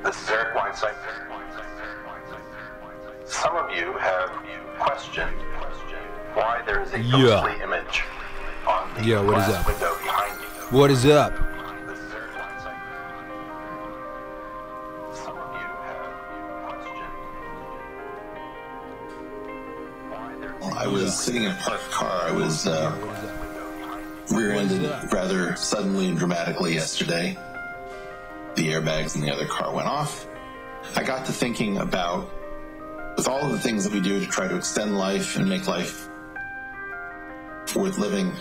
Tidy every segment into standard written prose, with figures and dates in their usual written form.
This is Eric Weinstein. Some of you have questioned why there is a ghostly image on the glass window behind you. What is up? This is Eric Weinstein. Some of you have questioned why there is I was sitting in a parked car. I was rear-ended rather suddenly and dramatically yesterday. The airbags in the other car went off. I got to thinking about, with all of the things that we do to try to extend life and make life worth living,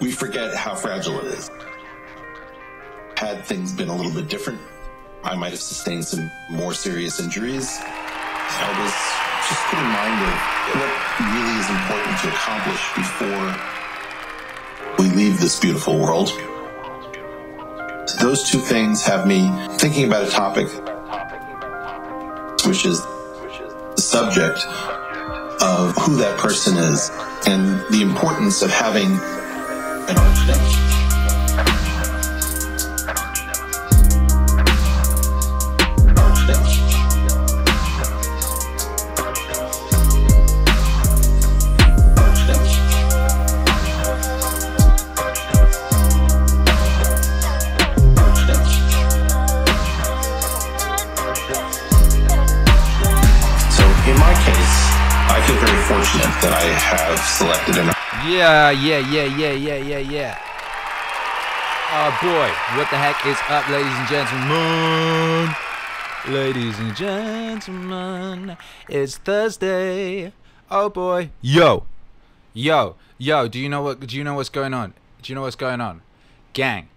we forget how fragile it is. Had things been a little bit different, I might have sustained some more serious injuries. I was just put in mind of what really is important to accomplish before we leave this beautiful world. Those two things have me thinking about a topic, which is the subject of who that person is and the importance of having an arch nemesis. That I have selected an Yeah. Oh boy, what the heck is up, ladies and gentlemen? Ladies and gentlemen, it's Thursday. Oh boy. Yo. Do you know what's going on? Gang.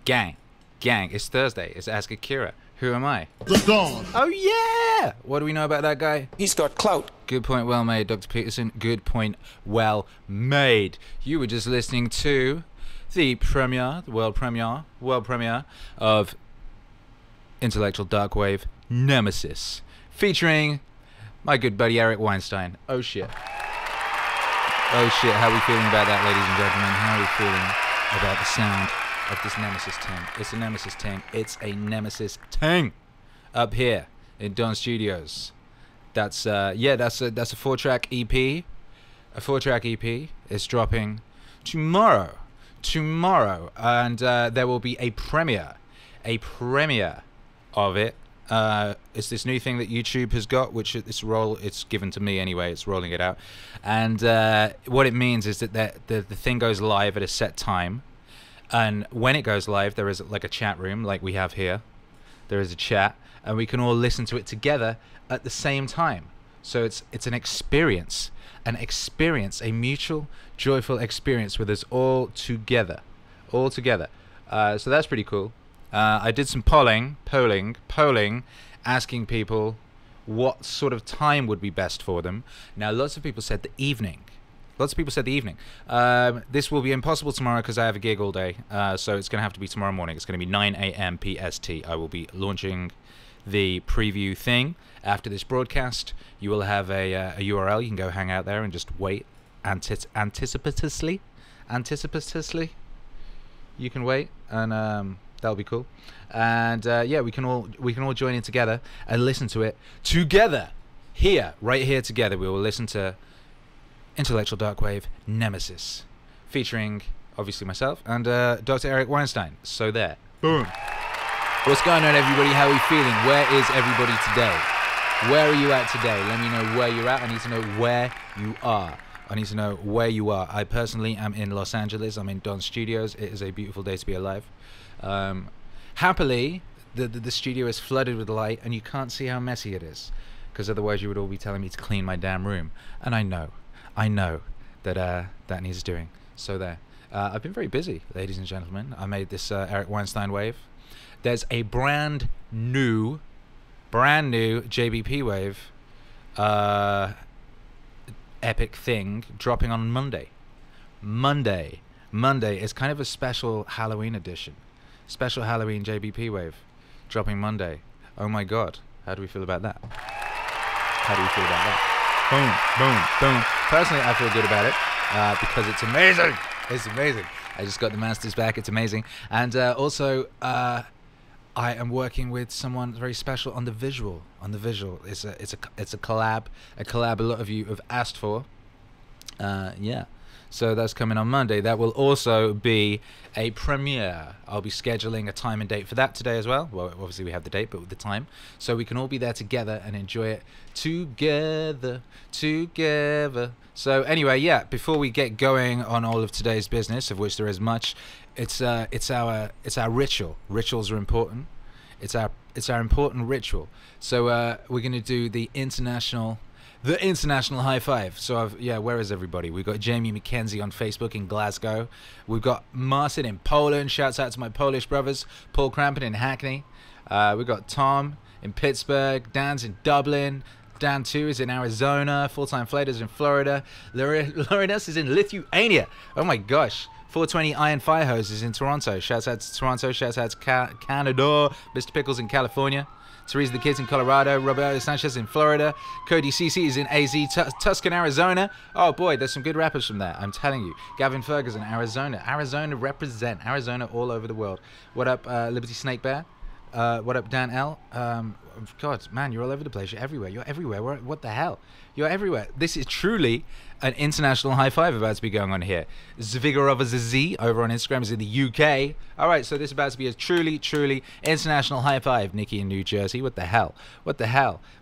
It's Thursday. It's Ask Akira. Who am I? The Dawn. Oh yeah! What do we know about that guy? He's got clout. Good point, well made, Dr. Peterson. Good point, well made. You were just listening to the world premiere of Intellectual Darkwave Nemesis, featuring my good buddy Eric Weinstein. Oh shit, how are we feeling about that, ladies and gentlemen? How are we feeling about the sound of this Nemesis ting? It's a Nemesis ting. It's a Nemesis ting up here in Don Studios. That's a 4-track EP. A 4-track EP is dropping tomorrow, and there will be a premiere of it. It's this new thing that YouTube has got, which it's given to me anyway. It's rolling it out, and what it means is that the thing goes live at a set time. And when it goes live, there is like a chat room like we have here. There is a chat, and we can all listen to it together at the same time. So it's an experience, a mutual, joyful experience with us all together. So that's pretty cool. I did some polling, asking people what sort of time would be best for them. Now, lots of people said the evening. This will be impossible tomorrow because I have a gig all day. So it's going to have to be tomorrow morning. It's going to be 9 a.m. PST. I will be launching the preview thing after this broadcast. You will have a URL. You can go hang out there and just wait anticipatously. You can wait, and that'll be cool. And we can all join in together and listen to it together right here together. We will listen to Intellectual Darkwave Nemesis, featuring obviously myself and Dr. Eric Weinstein. So there, boom. What's going on, everybody? How are we feeling? Where is everybody today? Where are you at today? Let me know where you're at. I need to know where you are. I personally am in Los Angeles. I'm in Don Studios. It is a beautiful day to be alive. Happily, the studio is flooded with light, and you can't see how messy it is, because otherwise you would all be telling me to clean my damn room. And I know that that needs doing. So there. I've been very busy, ladies and gentlemen. I made this Eric Weinstein wave. There's a brand new JBP wave epic thing dropping on Monday. Monday is kind of a special Halloween edition. Special Halloween JBP wave dropping Monday. Oh my god. How do we feel about that? Boom. Personally, I feel good about it because it's amazing. It's amazing. I just got the masters back. It's amazing. And also, I am working with someone very special on the visual. It's a collab a lot of you have asked for. Yeah. So that's coming on Monday. That will also be a premiere. I'll be scheduling a time and date for that today as well. Well, obviously we have the date, but with the time. So we can all be there together and enjoy it together. So anyway, yeah, before we get going on all of today's business, of which there is much, it's our ritual. Rituals are important. It's our important ritual. So we're going to do the international high five. So where is everybody? We've got Jamie McKenzie on Facebook in Glasgow. We've got Martin in Poland. Shouts out to my Polish brothers. Paul Crampon in Hackney. We've got Tom in Pittsburgh. Dan's in Dublin. Dan 2 is in Arizona. Full-Time Flaters in Florida. Laurinus is in Lithuania. Oh my gosh. 420 Iron Fire Hose is in Toronto. Shouts out to Toronto. Shouts out to Canada. Mr. Pickles in California. Teresa the Kids in Colorado, Roberto Sanchez in Florida, Cody CC is in AZ, Tuscan, Arizona. Oh boy, there's some good rappers from there, I'm telling you. Gavin Ferguson, Arizona. Arizona represent. Arizona all over the world. What up, Liberty Snake Bear? What up, Dan L? God, man, you're all over the place. You're everywhere. What the hell? You're everywhere. This is truly an international high five about to be going on here. Zvigorova Z over on Instagram is in the UK. All right, so this is about to be a truly international high five. Nikki in New Jersey. What the hell?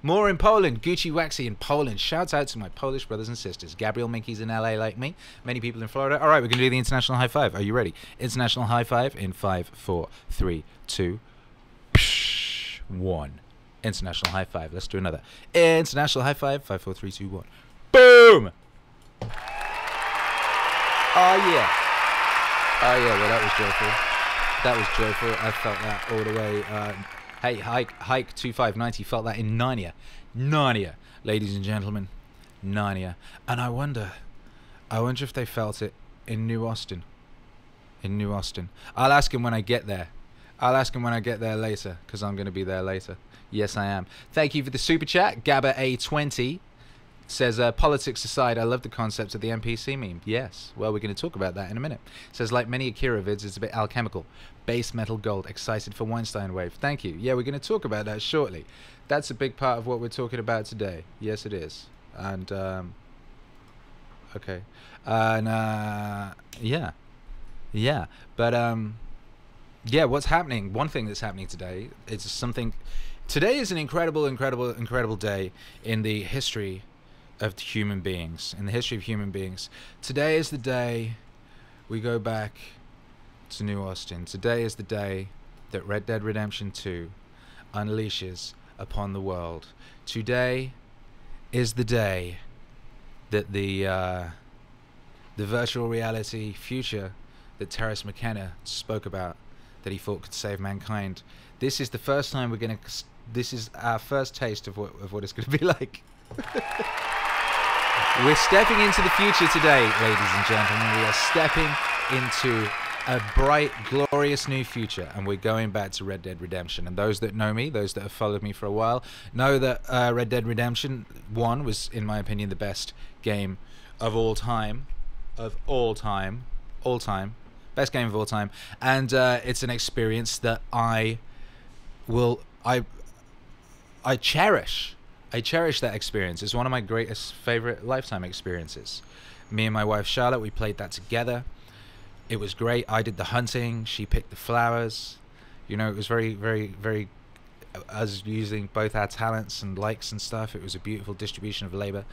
More in Poland. Gucci Waxy in Poland. Shouts out to my Polish brothers and sisters. Gabriel Minky's in LA like me. Many people in Florida. All right, we're going to do the international high five. Are you ready? International high five in 5, 4, 3, 2, 1. International high five. Let's do another. International high five. 5, 4, 3, 2, 1. Boom! Oh yeah. Well, that was joyful. I felt that all the way. Hey, hike 2590 felt that in Narnia, ladies and gentlemen, Narnia. And I wonder if they felt it in New Austin. I'll ask him when I get there. Later, because I'm going to be there later. Yes, I am. Thank you for the super chat. Gabba A20 says, politics aside, I love the concept of the NPC meme. Yes. Well, we're going to talk about that in a minute. Says, like many Akira vids, it's a bit alchemical. Base metal gold. Excited for Weinstein Wave. Thank you. Yeah, we're going to talk about that shortly. That's a big part of what we're talking about today. Yes, it is. And, okay. And, yeah. But, yeah, what's happening? One thing that's happening today is something... Today is an incredible day in the history of human beings. Today is the day we go back to New Austin. Today is the day that Red Dead Redemption 2 unleashes upon the world. Today is the day that the virtual reality future that Terrence McKenna spoke about, that he thought could save mankind. This is the first time we're going to... This is our first taste of what it's going to be like. We're stepping into the future today, ladies and gentlemen. We are stepping into a bright, glorious new future, and we're going back to Red Dead Redemption. And those that know me, those that have followed me for a while, know that Red Dead Redemption 1 was, in my opinion, the best game of all time. Best game of all time. And it's an experience that I cherish. I cherish that experience. It's one of my greatest favorite lifetime experiences. Me and my wife Charlotte, we played that together. It was great. I did the hunting, she picked the flowers. You know, it was very us using both our talents and likes and stuff. It was a beautiful distribution of labor,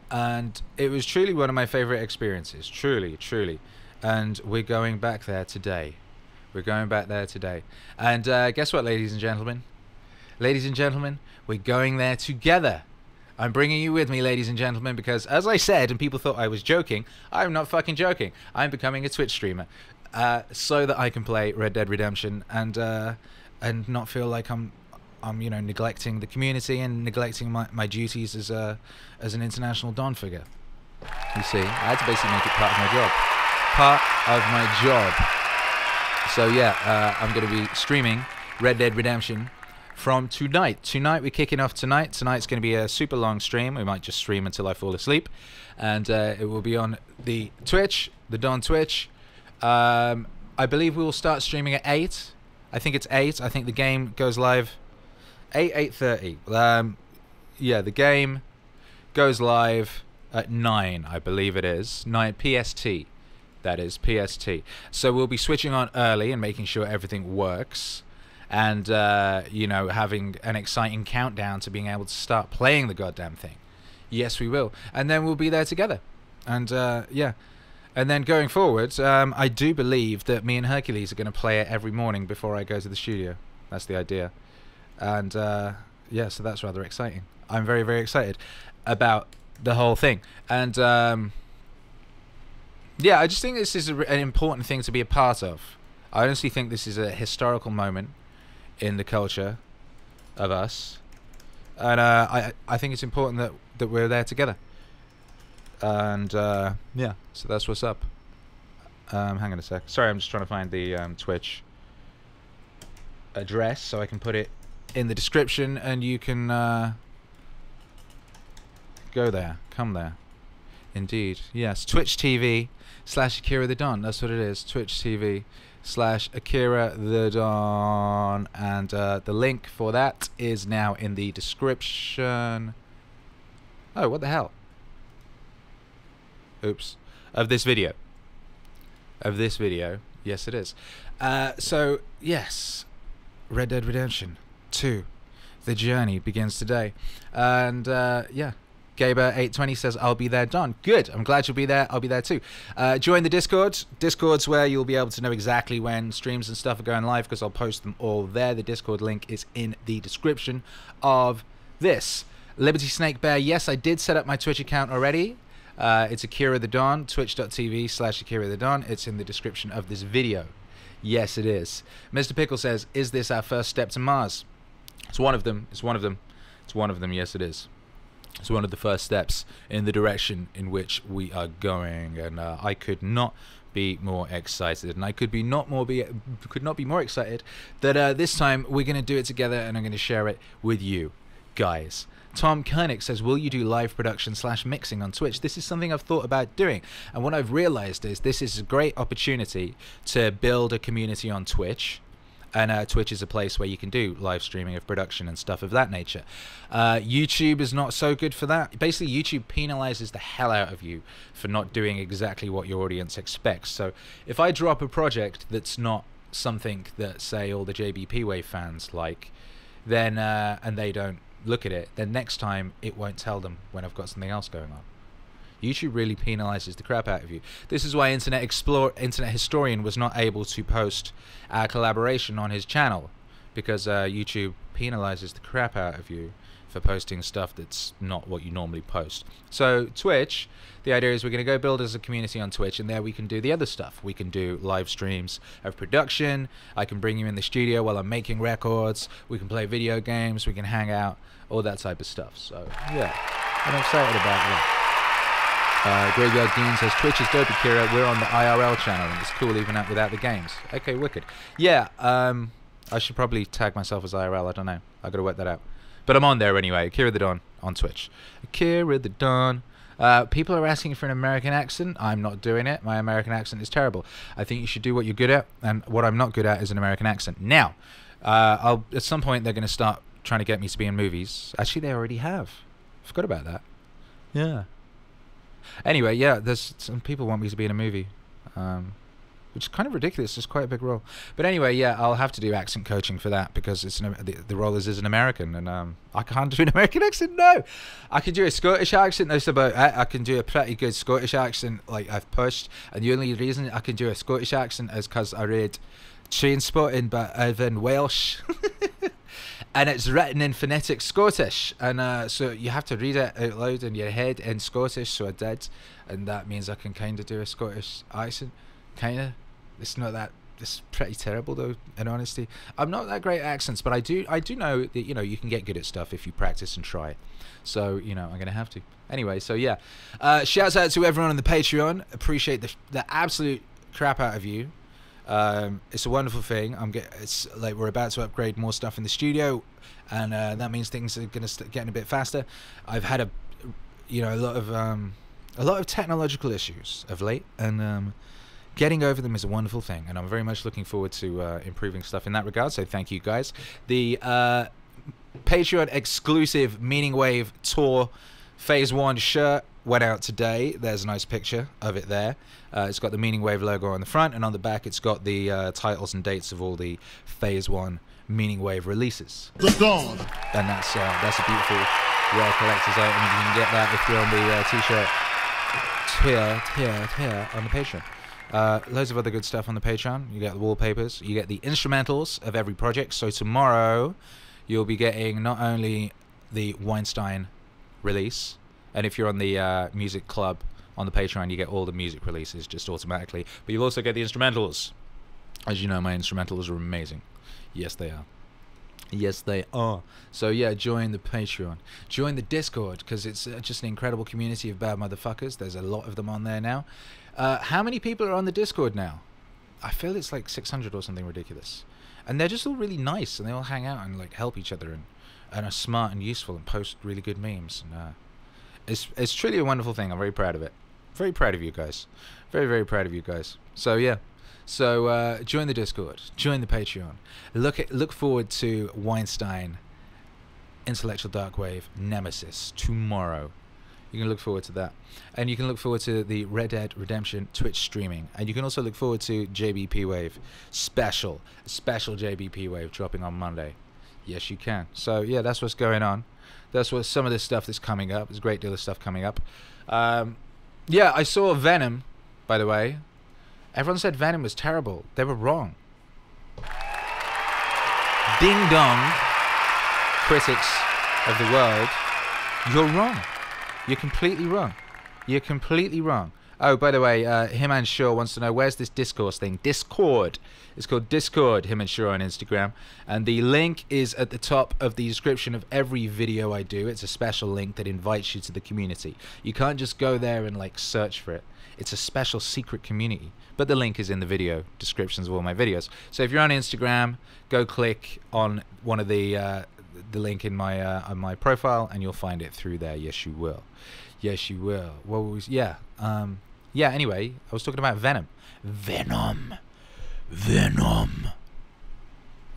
and it was truly one of my favorite experiences. Truly. And we're going back there today. And guess what, ladies and gentlemen? We're going there together. I'm bringing you with me, ladies and gentlemen, because as I said, and people thought I was joking, I'm not fucking joking. I'm becoming a Twitch streamer so that I can play Red Dead Redemption and not feel like I'm neglecting the community and neglecting my duties as an international Don figure. You see, I had to basically make it part of my job. So yeah, I'm going to be streaming Red Dead Redemption from tonight. We're kicking off tonight. Tonight's going to be a super long stream. We might just stream until I fall asleep. And it will be on the Twitch, the Don Twitch. I believe we will start streaming at 8. I think it's 8. I think the game goes live 8:30. Yeah, the game goes live at 9, I believe it is. 9 PST. That is PST. So we'll be switching on early and making sure everything works. And, you know, having an exciting countdown to being able to start playing the goddamn thing. Yes, we will. And then we'll be there together. And, yeah. And then going forward, I do believe that me and Hercules are going to play it every morning before I go to the studio. That's the idea. And, yeah, so that's rather exciting. I'm very, very excited about the whole thing. And, yeah, I just think this is an important thing to be a part of. I honestly think this is a historical moment in the culture of us. And I think it's important that we're there together. And, yeah, so that's what's up. Hang on a sec. Sorry, I'm just trying to find the Twitch address so I can put it in the description and you can go there. Come there. Indeed. Yes, Twitch TV/Akira the Don. That's what it is. Twitch TV/Akira the Don. And the link for that is now in the description. Oh, what the hell? Oops. Of this video. Yes, it is. So, yes. Red Dead Redemption 2. The journey begins today. And, yeah. Gaber820 says, I'll be there, Don. Good. I'm glad you'll be there. I'll be there too. Join the Discord. Discord's where you'll be able to know exactly when streams and stuff are going live because I'll post them all there. The Discord link is in the description of this. Liberty Snake Bear, yes, I did set up my Twitch account already. It's Akira the Don, twitch.tv/Akira the Don. It's in the description of this video. Yes, it is. Mr. Pickle says, is this our first step to Mars? It's one of them. It's one of them. It's one of them. Yes, it is. It's one of the first steps in the direction in which we are going, and I could not be more excited, and I could not be more excited that this time we're going to do it together, and I'm going to share it with you guys. Tom Koenig says, will you do live production / mixing on Twitch? This is something I've thought about doing, and what I've realized is this is a great opportunity to build a community on Twitch. And Twitch is a place where you can do live streaming of production and stuff of that nature. YouTube is not so good for that. Basically, YouTube penalizes the hell out of you for not doing exactly what your audience expects. So if I drop a project that's not something that, say, all the JBP Wave fans like, then and they don't look at it, then next time it won't tell them when I've got something else going on. YouTube really penalizes the crap out of you. This is why Internet Historian was not able to post our collaboration on his channel, because YouTube penalizes the crap out of you for posting stuff that's not what you normally post. So Twitch, the idea is we're going to go build as a community on Twitch, and there we can do the other stuff. We can do live streams of production. I can bring you in the studio while I'm making records. We can play video games. We can hang out, all that type of stuff. So yeah, I'm excited about that. Graveyard Dean says, Twitch is dope, Akira. We're on the IRL channel, and it's cool even out without the games. Okay, wicked. Yeah, I should probably tag myself as IRL. I don't know. I got to work that out. But I'm on there anyway. Akira the Don on Twitch. Akira the Don. People are asking for an American accent. I'm not doing it. My American accent is terrible. I think you should do what you're good at, and what I'm not good at is an American accent. Now, at some point they're going to start trying to get me to be in movies. Actually, they already have. Forgot about that. Yeah. Anyway, yeah, there's some people want me to be in a movie, which is kind of ridiculous. It's quite a big role. But anyway, yeah, I'll have to do accent coaching for that because it's the role is an American, and I can't do an American accent. No, I can do a Scottish accent. That's about it. I can do a pretty good Scottish accent, like I've pushed. And the only reason I can do a Scottish accent is because I read Trainspotting by Irvin Welsh. And it's written in phonetic Scottish, and so you have to read it out loud in your head in Scottish, so I did, and that means I can kind of do a Scottish accent, kind of. It's not that, it's pretty terrible though, in honesty. I'm not that great at accents, but I do know that, you know, you can get good at stuff if you practice and try. So, you know, I'm going to have to. Anyway, so yeah. Shouts out to everyone on the Patreon. Appreciate the absolute crap out of you. It's a wonderful thing. It's like we're about to upgrade more stuff in the studio, and that means things are going to start getting a bit faster. I've had a lot of technological issues of late, and getting over them is a wonderful thing, and I'm very much looking forward to improving stuff in that regard. So thank you guys. The Patreon exclusive MEANINGWAVE tour phase 1 shirt went out today. There's a nice picture of it there. It's got the MEANINGWAVE logo on the front, and on the back it's got the titles and dates of all the phase 1 MEANINGWAVE releases. And that's a beautiful rare collector's item. You can get that if you're on the tier on the Patreon. Loads of other good stuff on the Patreon. You get the wallpapers, you get the instrumentals of every project. So tomorrow you'll be getting not only the Weinstein release, and if you're on the music club on the Patreon, you get all the music releases just automatically, but you'll also get the instrumentals. As you know, my instrumentals are amazing. Yes, they are. Yes, they are. So yeah, join the Patreon. Join the Discord, because it's just an incredible community of bad motherfuckers. There's a lot of them on there now. How many people are on the Discord now? I feel it's like 600 or something ridiculous. And they're just all really nice, and they all hang out and like help each other, and are smart and useful and post really good memes. And it's truly a wonderful thing. I'm very proud of it. Very proud of you guys. Very, very proud of you guys. So yeah. So join the Discord, join the Patreon. Look forward to Weinstein, Intellectual Darkwave, Nemesis tomorrow. You can look forward to that, and you can look forward to the Red Dead Redemption Twitch streaming, and you can also look forward to JBP Wave special JBP Wave dropping on Monday. Yes, you can. So yeah, that's what's going on. That's what some of this stuff that's coming up. There's a great deal of stuff coming up. Yeah, I saw Venom, by the way. Everyone said Venom was terrible. They were wrong. Ding dong, critics of the world. You're wrong. You're completely wrong. You're completely wrong. Oh, by the way, him and Shaw wants to know, where's this discourse thing? Discord. It's called Discord, him and Shaw on Instagram. And the link is at the top of the description of every video I do. It's a special link that invites you to the community. You can't just go there and like search for it. It's a special secret community. But the link is in the video descriptions of all my videos. So if you're on Instagram, go click on one of the link in my on my profile, and you'll find it through there. Yes, you will. Yes, you will. What was? Yeah. Yeah. Anyway, I was talking about Venom. Venom.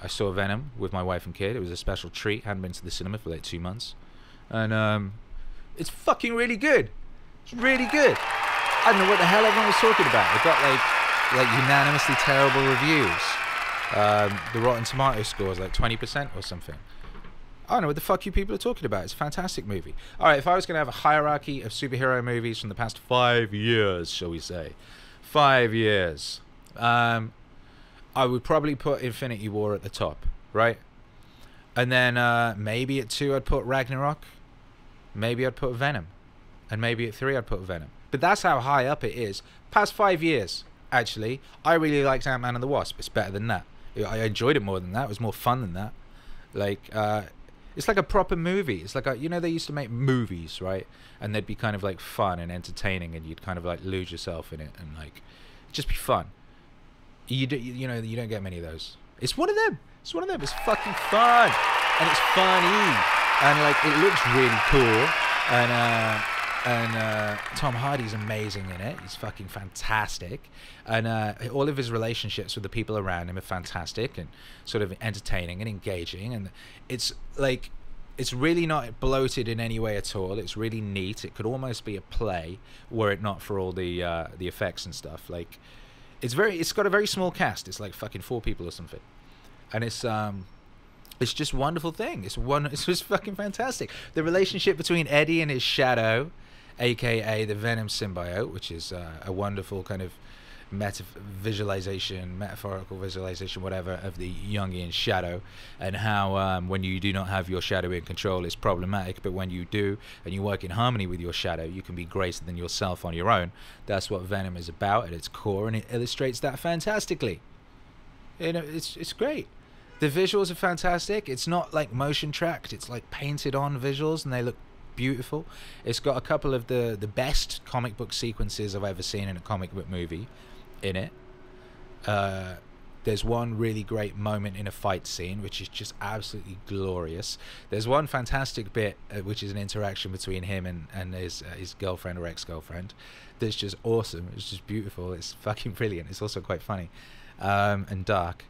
I saw Venom with my wife and kid. It was a special treat. Hadn't been to the cinema for like 2 months, and it's fucking really good. It's really good. I don't know what the hell everyone was talking about. It got like unanimously terrible reviews. The Rotten Tomato score is like 20% or something. I don't know what the fuck you people are talking about. It's a fantastic movie. Alright, if I was going to have a hierarchy of superhero movies from the past 5 years, shall we say, 5 years, I would probably put Infinity War at the top, right? And then maybe at 2 I'd put Ragnarok. Maybe I'd put Venom. And maybe at 3 I'd put Venom. But that's how high up it is. Past 5 years, actually, I really liked Ant-Man and the Wasp. It's better than that. I enjoyed it more than that. It was more fun than that. Like, it's like a proper movie. It's like you know, they used to make movies, right? And they'd be kind of like fun and entertaining, and you'd kind of like lose yourself in it, and like just be fun. You know, you don't get many of those. It's one of them. It's one of them. It's fucking fun, and it's funny, and like it looks really cool, and Tom Hardy's amazing in it. He's fucking fantastic, and all of his relationships with the people around him are fantastic and sort of entertaining and engaging, and it's like, it's really not bloated in any way at all. It's really neat. It could almost be a play were it not for all the effects and stuff. Like, it's got a very small cast. It's like fucking 4 people or something, and it's just a wonderful thing. It's just fucking fantastic. The relationship between Eddie and his shadow, aka the Venom symbiote, which is a wonderful kind of metaphorical visualization, whatever, of the Jungian shadow, and how when you do not have your shadow in control, it's problematic, but when you do and you work in harmony with your shadow, you can be greater than yourself on your own. That's what Venom is about at its core, and it illustrates that fantastically. You know, it's great. The visuals are fantastic. It's not like motion tracked. It's like painted on visuals, and they look beautiful. It's got a couple of the best comic book sequences I've ever seen in a comic book movie in it. The There's one really great moment in a fight scene, which is just absolutely glorious. There's one fantastic bit, which is an interaction between him and his girlfriend or ex-girlfriend. That's just awesome. It's just beautiful. It's fucking brilliant. It's also quite funny, and dark.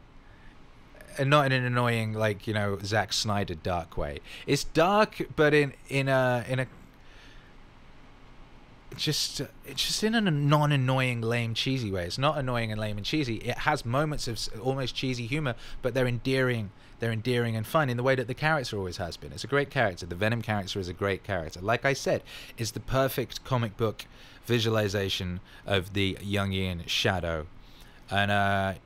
And not in an annoying, like, you know, Zack Snyder dark way. It's dark, but in a just in a non-annoying, lame, cheesy way. It's not annoying and lame and cheesy. It has moments of almost cheesy humor, but they're endearing. They're endearing and fun in the way that the character always has been. It's a great character. The Venom character is a great character. Like I said, it's the perfect comic book visualization of the Jungian shadow, and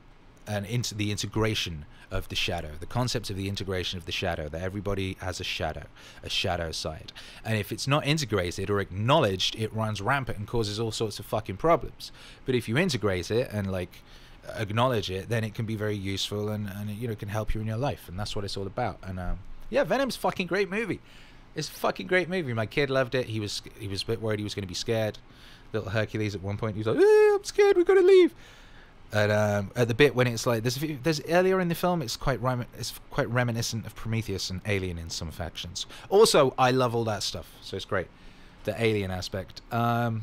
into the integration of the shadow, the concept of the integration of the shadow, that everybody has a shadow side, and if it's not integrated or acknowledged, it runs rampant and causes all sorts of fucking problems. But if you integrate it and like acknowledge it, then it can be very useful, and you know, can help you in your life, and that's what it's all about. And yeah, Venom's a fucking great movie. It's a fucking great movie. My kid loved it. He was a bit worried he was going to be scared. Little Hercules at one point, he was like, I'm scared, we've got to leave. And at the bit when it's like, there's earlier in the film, it's quite reminiscent of Prometheus and Alien in some factions. Also, I love all that stuff, so it's great, the Alien aspect. But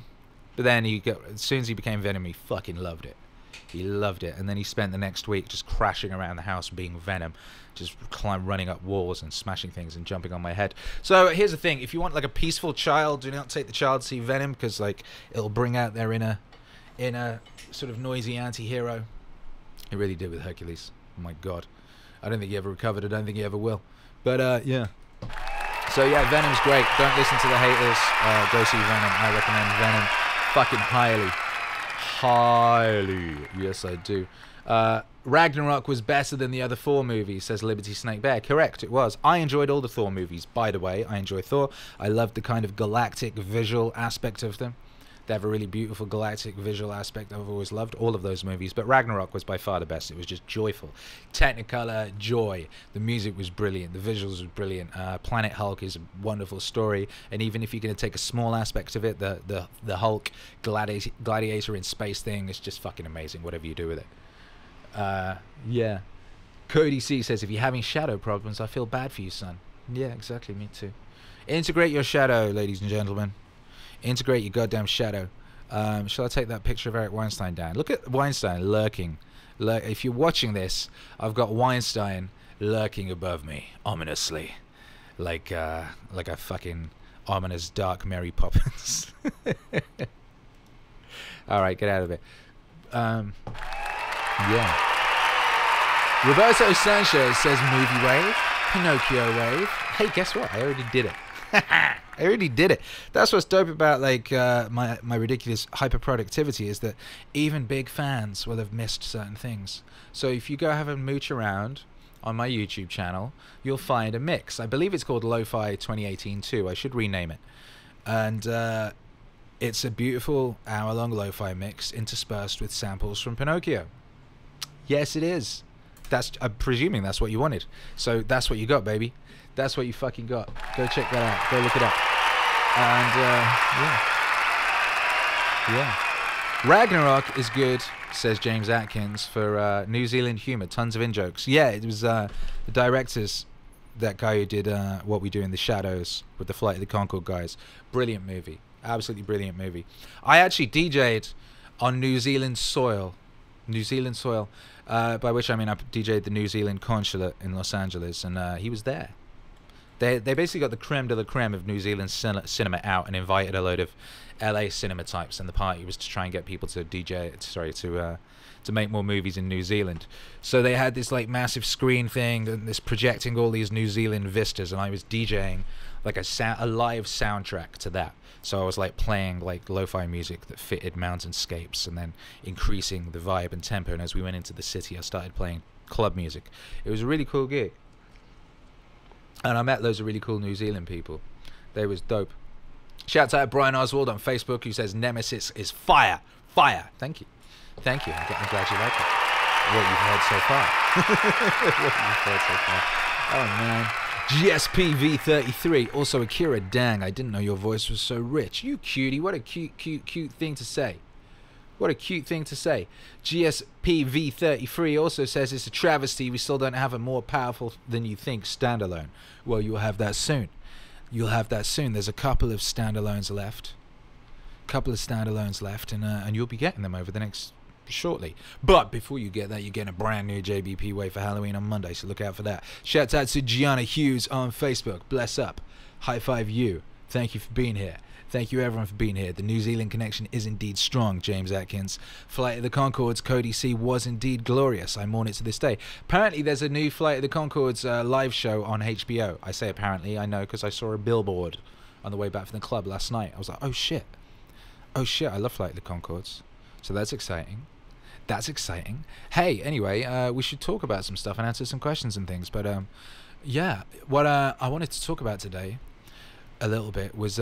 then as soon as he became Venom, he fucking loved it. He loved it, and then he spent the next week just crashing around the house being Venom, just running up walls and smashing things and jumping on my head. So here's the thing: if you want like a peaceful child, do not take the child to see Venom, because like it'll bring out their inner sort of noisy anti-hero. He really did with Hercules. Oh my god, I don't think he ever recovered. I don't think he ever will. But yeah. So yeah, Venom's great. Don't listen to the haters. Go see Venom. I recommend Venom fucking highly. Yes, I do. Ragnarok was better than the other Thor movies, says Liberty Snake Bear. Correct, it was. I enjoyed all the Thor movies, by the way. I enjoy Thor. I love the kind of galactic visual aspect of them. They have a really beautiful galactic visual aspect I've always loved. All of those movies. But Ragnarok was by far the best. It was just joyful. Technicolor, joy. The music was brilliant. The visuals were brilliant. Planet Hulk is a wonderful story. And even if you're going to take a small aspect of it, the Hulk gladiator in space thing is just fucking amazing, whatever you do with it. Yeah. Cody C says, if you're having shadow problems, I feel bad for you, son. Yeah, exactly. Me too. Integrate your shadow, ladies and gentlemen. Integrate your goddamn shadow. Shall I take that picture of Eric Weinstein down? Look at Weinstein lurking. If you're watching this, I've got Weinstein lurking above me, ominously, like a fucking ominous dark Mary Poppins. All right, get out of it. Yeah. Roberto Sanchez says movie wave, Pinocchio wave. Hey, guess what? I already did it. I already did it. That's what's dope about like my ridiculous hyperproductivity, is that even big fans will have missed certain things. So if you go have a mooch around on my YouTube channel, you'll find a mix. I believe it's called LoFi 2018 too. I should rename it. And it's a beautiful hour-long lo-fi mix interspersed with samples from Pinocchio. Yes, it is. I'm presuming that's what you wanted. So that's what you got, baby. That's what you fucking got. Go check that out. Go look it up. And yeah. Ragnarok is good, says James Atkins, for New Zealand humor. Tons of in-jokes. Yeah, it was the directors, that guy who did What We Do in the Shadows with the Flight of the Conchord guys. Brilliant movie. Absolutely brilliant movie. I actually DJ'd on New Zealand soil. New Zealand soil. By which I mean I DJ'd the New Zealand consulate in Los Angeles, and he was there. They basically got the creme de la creme of New Zealand cinema out and invited a load of LA cinema types, and the party was to try and get people to to make more movies in New Zealand. So they had this like massive screen thing and this projecting all these New Zealand vistas, and I was DJing like a live soundtrack to that. So I was like playing like lo-fi music that fitted mountainscapes and then increasing the vibe and tempo, and as we went into the city I started playing club music. It was a really cool gig. And I met loads of really cool New Zealand people. They was dope. Shout out to Brian Oswald on Facebook, who says Nemesis is fire. Fire. Thank you. Thank you. I'm glad you like it. What you've heard so far. What you've heard so far. Oh, man. GSPV33. Also, Akira, dang, I didn't know your voice was so rich. You cutie. What a cute thing to say. What a cute thing to say. GSPV33 also says it's a travesty we still don't have a more powerful than you think standalone. Well, you'll have that soon. You'll have that soon. There's a couple of standalones left. And you'll be getting them over the next shortly. But before you get that, you're getting a brand new JBP Wave for Halloween on Monday, so look out for that. Shouts out to Gianna Hughes on Facebook. Bless up. High five you. Thank you for being here. Thank you everyone for being here. The New Zealand connection is indeed strong, James Atkins. Flight of the Conchords, Cody C, was indeed glorious. I mourn it to this day. Apparently there's a new Flight of the Conchords live show on HBO. I say apparently, I know, because I saw a billboard on the way back from the club last night. I was like, oh shit. Oh shit, I love Flight of the Conchords. So that's exciting. That's exciting. Hey, anyway, we should talk about some stuff and answer some questions and things. But yeah, what I wanted to talk about today a little bit was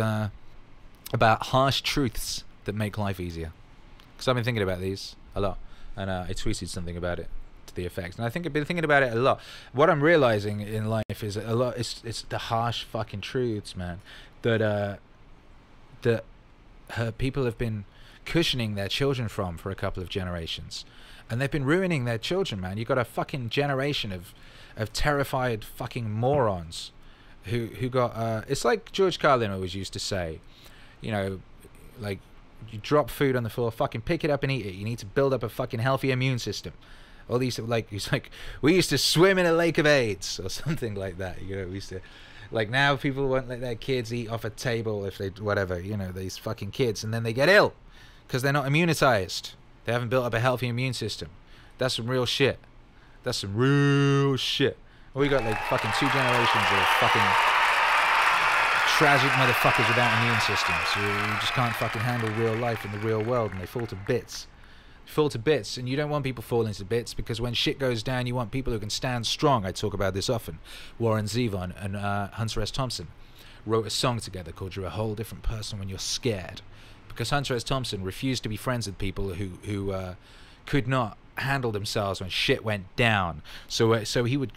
about harsh truths that make life easier. Because I've been thinking about these a lot, and I tweeted something about it to the effect. And I think I've been thinking about it a lot. What I'm realizing in life is a lot. It's the harsh fucking truths, man. That people have been cushioning their children from for a couple of generations, and they've been ruining their children, man. You got a fucking generation of terrified fucking morons who got it's like George Carlin always used to say, you know, like, you drop food on the floor, fucking pick it up and eat it. You need to build up a fucking healthy immune system. All these, like, he's like, we used to swim in a lake of AIDS or something like that. You know, we used to, like, now people won't let their kids eat off a table if they, whatever, you know, these fucking kids, and then they get ill because they're not immunized. They haven't built up a healthy immune system. That's some real shit. That's some real shit. We got like fucking 2 generations of fucking tragic motherfuckers without immune systems who just can't fucking handle real life in the real world, and they fall to bits. And you don't want people falling to bits, because when shit goes down, you want people who can stand strong. I talk about this often. Warren Zevon and Hunter S. Thompson wrote a song together called You're a Whole Different Person When You're Scared, because Hunter S. Thompson refused to be friends with people who could not handle themselves when shit went down. So he would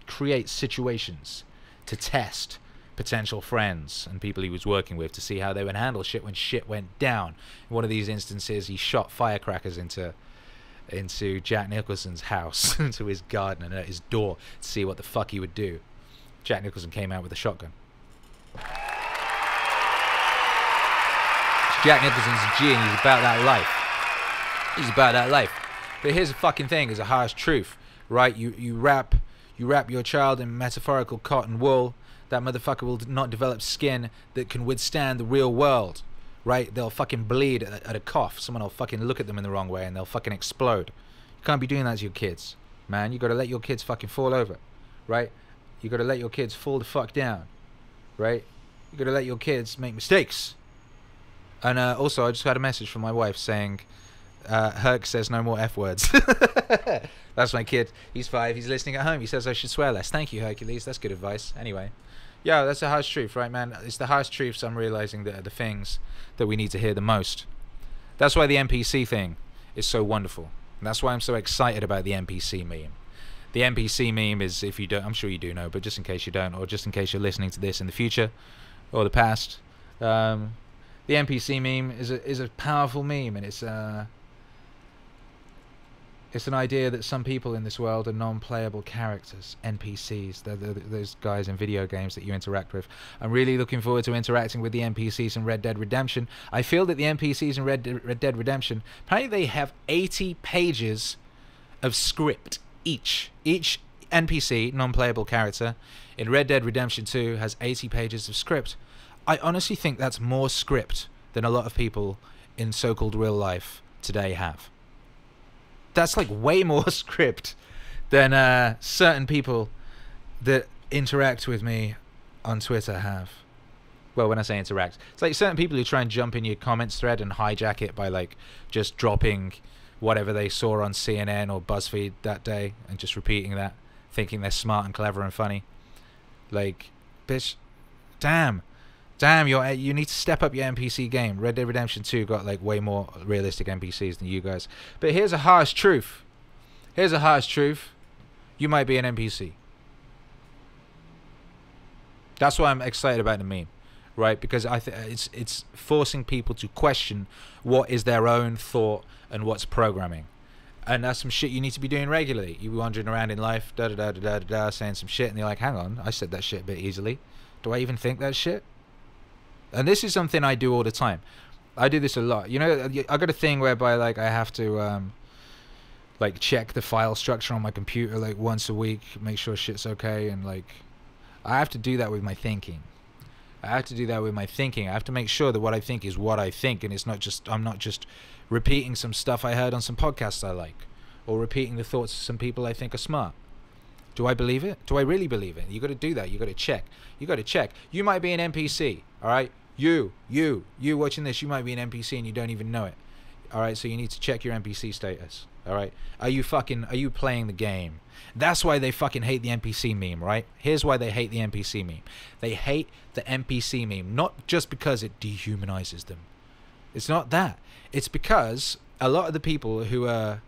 create situations to test potential friends and people he was working with to see how they would handle shit when shit went down. In one of these instances, he shot firecrackers into Jack Nicholson's house, into his garden and at his door, to see what the fuck he would do. Jack Nicholson came out with a shotgun. Jack Nicholson's a G, and he's about that life. He's about that life. But here's the fucking thing, is a harsh truth, right? You wrap your child in metaphorical cotton wool. That motherfucker will not develop skin that can withstand the real world, right? They'll fucking bleed at a cough. Someone will fucking look at them in the wrong way and they'll fucking explode. You can't be doing that to your kids, man. You gotta let your kids fucking fall over, right? You gotta let your kids fall the fuck down, right? You gotta let your kids make mistakes. And also, I just got a message from my wife saying, Herc says no more F words. That's my kid. He's 5. He's listening at home. He says I should swear less. Thank you, Hercules. That's good advice. Anyway. Yeah, that's a harsh truth, right, man? It's the harsh truths I'm realizing that are the things that we need to hear the most. That's why the NPC thing is so wonderful. And that's why I'm so excited about the NPC meme. The NPC meme is, if you don't, I'm sure you do know, but just in case you don't, or just in case you're listening to this in the future or the past, the NPC meme is a powerful meme, and it's an idea that some people in this world are non-playable characters, NPCs. They're those guys in video games that you interact with. I'm really looking forward to interacting with the NPCs in Red Dead Redemption. I feel that the NPCs in Red Dead Redemption, apparently they have 80 pages of script each. Each NPC, non-playable character, in Red Dead Redemption 2 has 80 pages of script. I honestly think that's more script than a lot of people in so-called real life today have. That's like way more script than certain people that interact with me on Twitter have. Well, when I say interact, it's like certain people who try and jump in your comments thread and hijack it by like just dropping whatever they saw on CNN or BuzzFeed that day and just repeating that, thinking they're smart and clever and funny. Like, bitch, damn, you need to step up your NPC game. Red Dead Redemption 2 got like way more realistic NPCs than you guys. But here's a harsh truth. You might be an NPC. That's why I'm excited about the meme, right? Because it's forcing people to question what is their own thought and what's programming. And that's some shit you need to be doing regularly. You're wandering around in life, da-da-da-da-da-da, saying some shit, and you're like, hang on, I said that shit a bit easily. Do I even think that shit? And this is something I do all the time. I do this a lot. You know, I got a thing whereby, like, I have to, like, check the file structure on my computer, like, once a week, make sure shit's okay, and, like, I have to do that with my thinking. I have to make sure that what I think is what I think, and it's not just, I'm not just repeating some stuff I heard on some podcasts I like, or repeating the thoughts of some people I think are smart. Do I believe it? Do I really believe it? You got to do that. You got to check. You got to check. You might be an NPC, all right? You watching this, you might be an NPC and you don't even know it. All right, so you need to check your NPC status. All right, are you playing the game? That's why they fucking hate the NPC meme, right? Here's why they hate the NPC meme. They hate the NPC meme, not just because it dehumanizes them. It's not that. It's because a lot of the people who are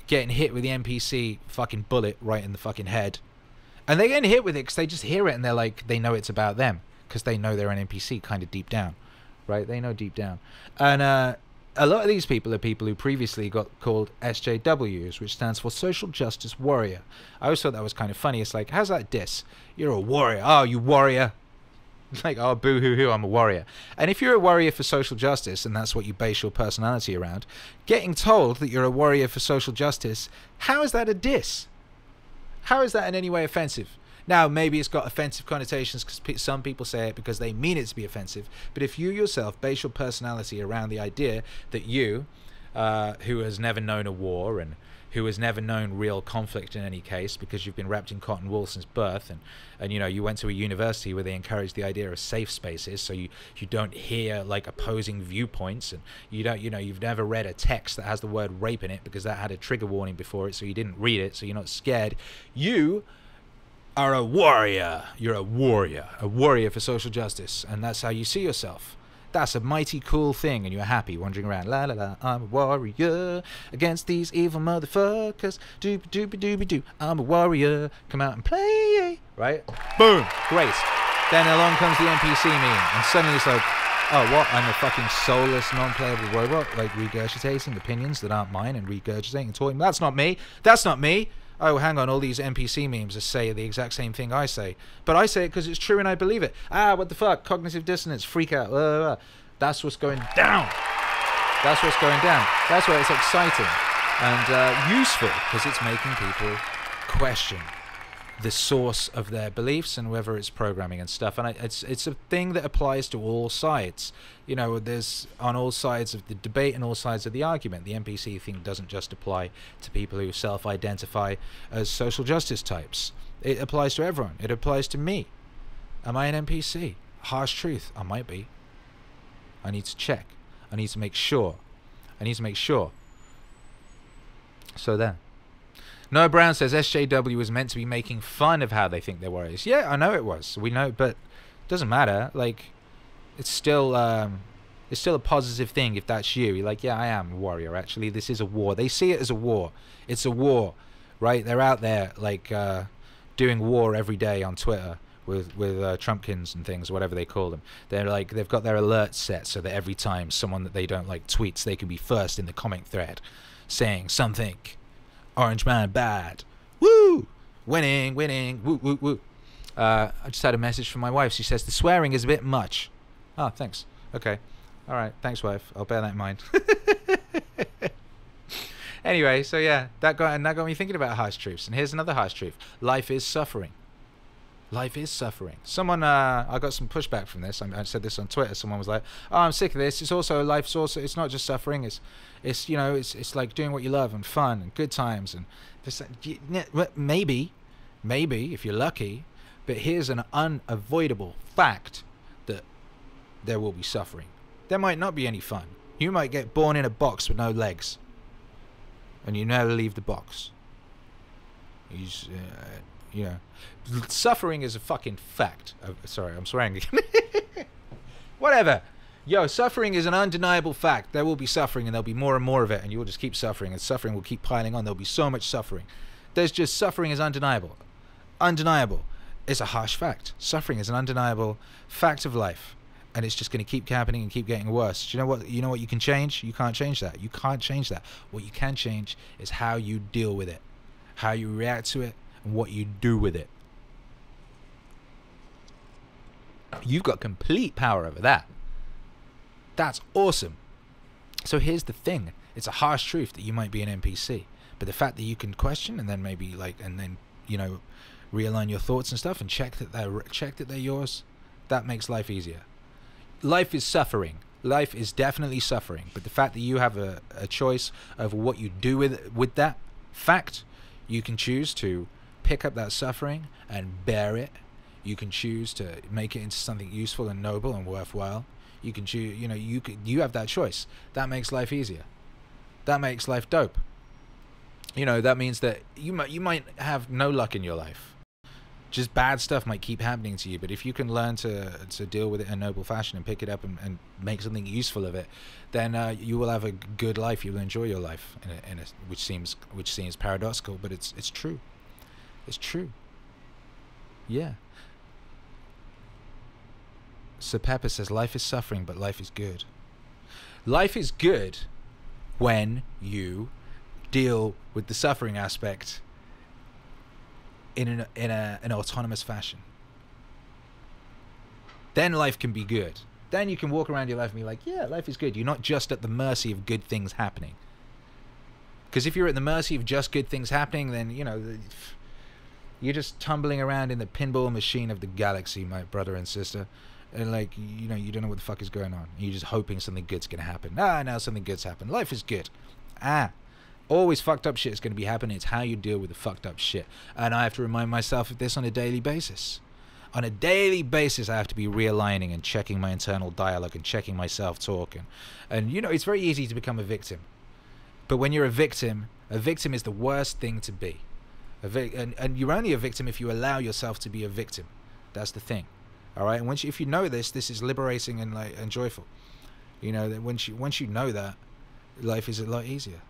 getting hit with the NPC fucking bullet right in the fucking head, and they're getting hit with it because they just hear it and they're like, they know it's about them because they know they're an NPC kind of deep down, right? They know deep down. And a lot of these people are people who previously got called SJWs, which stands for Social Justice Warrior. I always thought that was kind of funny. It's like, how's that diss? You're a warrior. Oh, you warrior. Like, oh, boo-hoo-hoo, I'm a warrior. And if you're a warrior for social justice, and that's what you base your personality around, getting told that you're a warrior for social justice, how is that a diss? How is that in any way offensive? Now, maybe it's got offensive connotations because some people say it because they mean it to be offensive. But if you yourself base your personality around the idea that you, who has never known a war and who has never known real conflict in any case because you've been wrapped in cotton wool since birth, and you know, you went to a university where they encourage the idea of safe spaces, so you don't hear like opposing viewpoints, and you don't, you know, you've never read a text that has the word rape in it because that had a trigger warning before it, so you didn't read it, so you're not scared. You are a warrior. You're a warrior for social justice, and that's how you see yourself. That's a mighty cool thing, and you're happy wandering around. La la la, I'm a warrior against these evil motherfuckers. Doobie doobie doobie doo. I'm a warrior. Come out and play, right? Boom, great. Then along comes the NPC meme, and suddenly it's like, oh, what? I'm a fucking soulless, non-playable robot, like regurgitating opinions that aren't mine and regurgitating and talking. That's not me. That's not me. Oh, hang on, all these NPC memes say the exact same thing I say. But I say it because it's true and I believe it. Ah, what the fuck? Cognitive dissonance, freak out. That's what's going down. That's what's going down. That's why it's exciting and useful, because it's making people question the source of their beliefs and whether it's programming and stuff. And it's a thing that applies to all sides. You know, there's on all sides of the debate and all sides of the argument. The NPC thing doesn't just apply to people who self-identify as social justice types. It applies to everyone. It applies to me. Am I an NPC? Harsh truth. I might be. I need to check. I need to make sure. So there. Noah Brown says SJW was meant to be making fun of how they think they're warriors. Yeah, I know it was. We know, but it doesn't matter. Like, it's still a positive thing if that's you. You're like, yeah, I am a warrior. Actually, this is a war. They see it as a war. It's a war, right? They're out there like doing war every day on Twitter with Trumpkins and things, whatever they call them. They're like, they've got their alerts set so that every time someone that they don't like tweets, they can be first in the comment thread saying something. Orange man bad. Woo! Winning, woo, woo, woo. I just had a message from my wife. She says the swearing is a bit much. Oh, thanks. Okay. All right. Thanks, wife. I'll bear that in mind. Anyway, so yeah, that got me thinking about harsh truths. And here's another harsh truth. Life is suffering. Life is suffering. Someone, I got some pushback from this. I said this on Twitter. Someone was like, "Oh, I'm sick of this. It's also life's also. It's not just suffering. It's you know, it's like doing what you love and fun and good times and this, maybe if you're lucky. But here's an unavoidable fact that there will be suffering. There might not be any fun. You might get born in a box with no legs, and you never leave the box. You know, suffering is a fucking fact. Oh, sorry, I'm swearing again. Whatever. Yo, suffering is an undeniable fact. There will be suffering, and there'll be more and more of it, and you will just keep suffering, and suffering will keep piling on. There'll be so much suffering. There's just, suffering is undeniable. Undeniable. It's a harsh fact. Suffering is an undeniable fact of life. and it's just going to keep happening and keep getting worse. Do you know what? You know what you can change? You can't change that. You can't change that. What you can change is how you deal with it, how you react to it, and what you do with it. You've got complete power over that. That's awesome. So here's the thing. It's a harsh truth that you might be an NPC, but the fact that you can question and then maybe you know, realign your thoughts and stuff and check that they're yours, that makes life easier. Life is suffering. Life is definitely suffering, but the fact that you have a choice over what you do with that fact, you can choose to pick up that suffering and bear it. You can choose to make it into something useful and noble and worthwhile. You can choose, you know, you have that choice. That makes life easier. That makes life dope. You know, that means that you might have no luck in your life. Just bad stuff might keep happening to you, but if you can learn to deal with it in a noble fashion and pick it up and make something useful of it, then you will have a good life. You will enjoy your life, which seems paradoxical, but it's true. It's true. Yeah. Sir Pepper says life is suffering, but life is good. Life is good when you deal with the suffering aspect in an autonomous fashion. Then life can be good. Then you can walk around your life and be like, yeah, life is good. You're not just at the mercy of good things happening. Because if you're at the mercy of just good things happening, then, you know, you're just tumbling around in the pinball machine of the galaxy, my brother and sister. And, like, you know, you don't know what the fuck is going on. You're just hoping something good's going to happen. Now something good's happened. Life is good. Always fucked up shit is going to be happening. It's how you deal with the fucked up shit. And I have to remind myself of this on a daily basis. On a daily basis, I have to be realigning and checking my internal dialogue and checking my self-talk. And you know, it's very easy to become a victim. But when you're a victim is the worst thing to be. And you're only a victim if you allow yourself to be a victim. That's the thing. All right, and if you know this is liberating and joyful. You know that once you know that, life is a lot easier.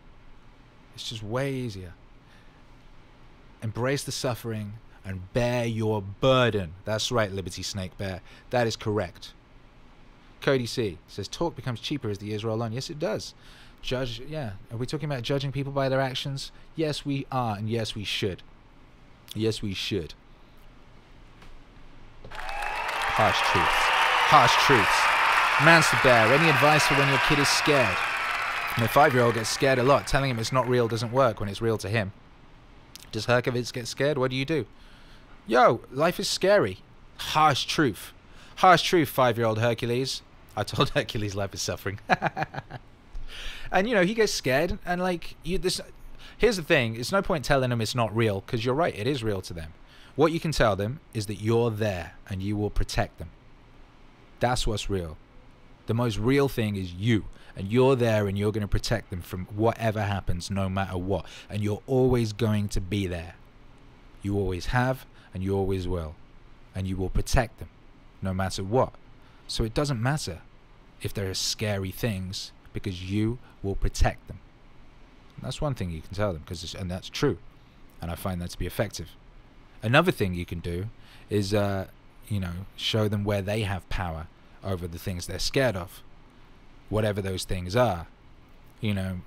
It's just way easier. Embrace the suffering and bear your burden. That's right, Liberty Snake Bear. That is correct. Cody C says talk becomes cheaper as the years roll on. Yes, it does. Yeah. Are we talking about judging people by their actions? Yes, we are, and yes, we should. Yes, we should. Harsh truths. Harsh truths. Manster Bear, any advice for when your kid is scared? My 5-year-old gets scared a lot. Telling him it's not real doesn't work when it's real to him. Does Herkovitz get scared? What do you do? Yo, life is scary. Harsh truth. Harsh truth, 5-year-old Hercules. I told Hercules life is suffering. And, you know, he gets scared. And, like, here's the thing. It's no point telling him it's not real, because you're right. It is real to them. What you can tell them is that you're there and you will protect them. That's what's real. The most real thing is you. And you're there and you're going to protect them from whatever happens, no matter what. And you're always going to be there. You always have and you always will. And you will protect them, no matter what. So it doesn't matter if there are scary things, because you will protect them. And that's one thing you can tell them, and that's true. And I find that to be effective. Another thing you can do is, you know, show them where they have power over the things they're scared of. Whatever those things are. You know,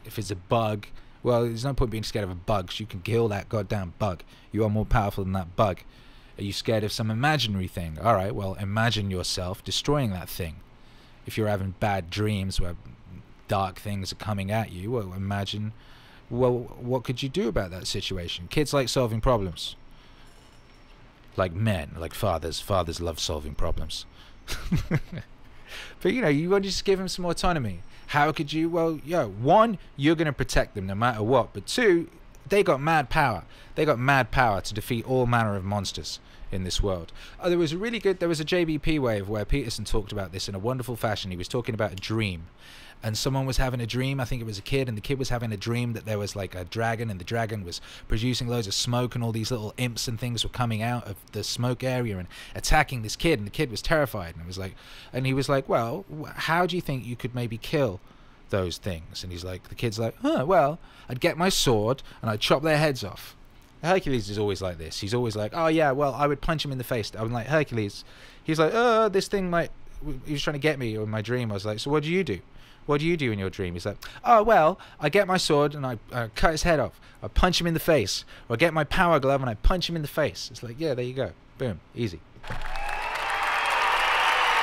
if it's a bug, well, there's no point being scared of a bug, because you can kill that goddamn bug. You are more powerful than that bug. Are you scared of some imaginary thing? All right, well, imagine yourself destroying that thing. If you're having bad dreams where dark things are coming at you, well, imagine, well, what could you do about that situation? Kids like solving problems. Like men, like fathers. Fathers love solving problems. But, you know, you want to just give them some autonomy. How could you? Well, yo, one, you're going to protect them no matter what. But two, they got mad power. They got mad power to defeat all manner of monsters in this world. There was a JBP wave where Peterson talked about this in a wonderful fashion. He was talking about a dream. And someone was having a dream, I think it was a kid, and the kid was having a dream that there was like a dragon, and the dragon was producing loads of smoke, and all these little imps and things were coming out of the smoke area and attacking this kid, and the kid was terrified. And he was like, well, how do you think you could maybe kill those things? And he's like, the kid's like, well, I'd get my sword and I'd chop their heads off. Hercules is always like this. He's always like, oh yeah, well, I would punch him in the face. I'm like, Hercules. He's like, oh, this thing might... He was trying to get me in my dream. I was like, so what do you do? What do you do in your dream? He's like, oh, well, I get my sword and I cut his head off. I punch him in the face. Or I get my power glove and I punch him in the face. It's like, yeah, there you go. Boom. Easy.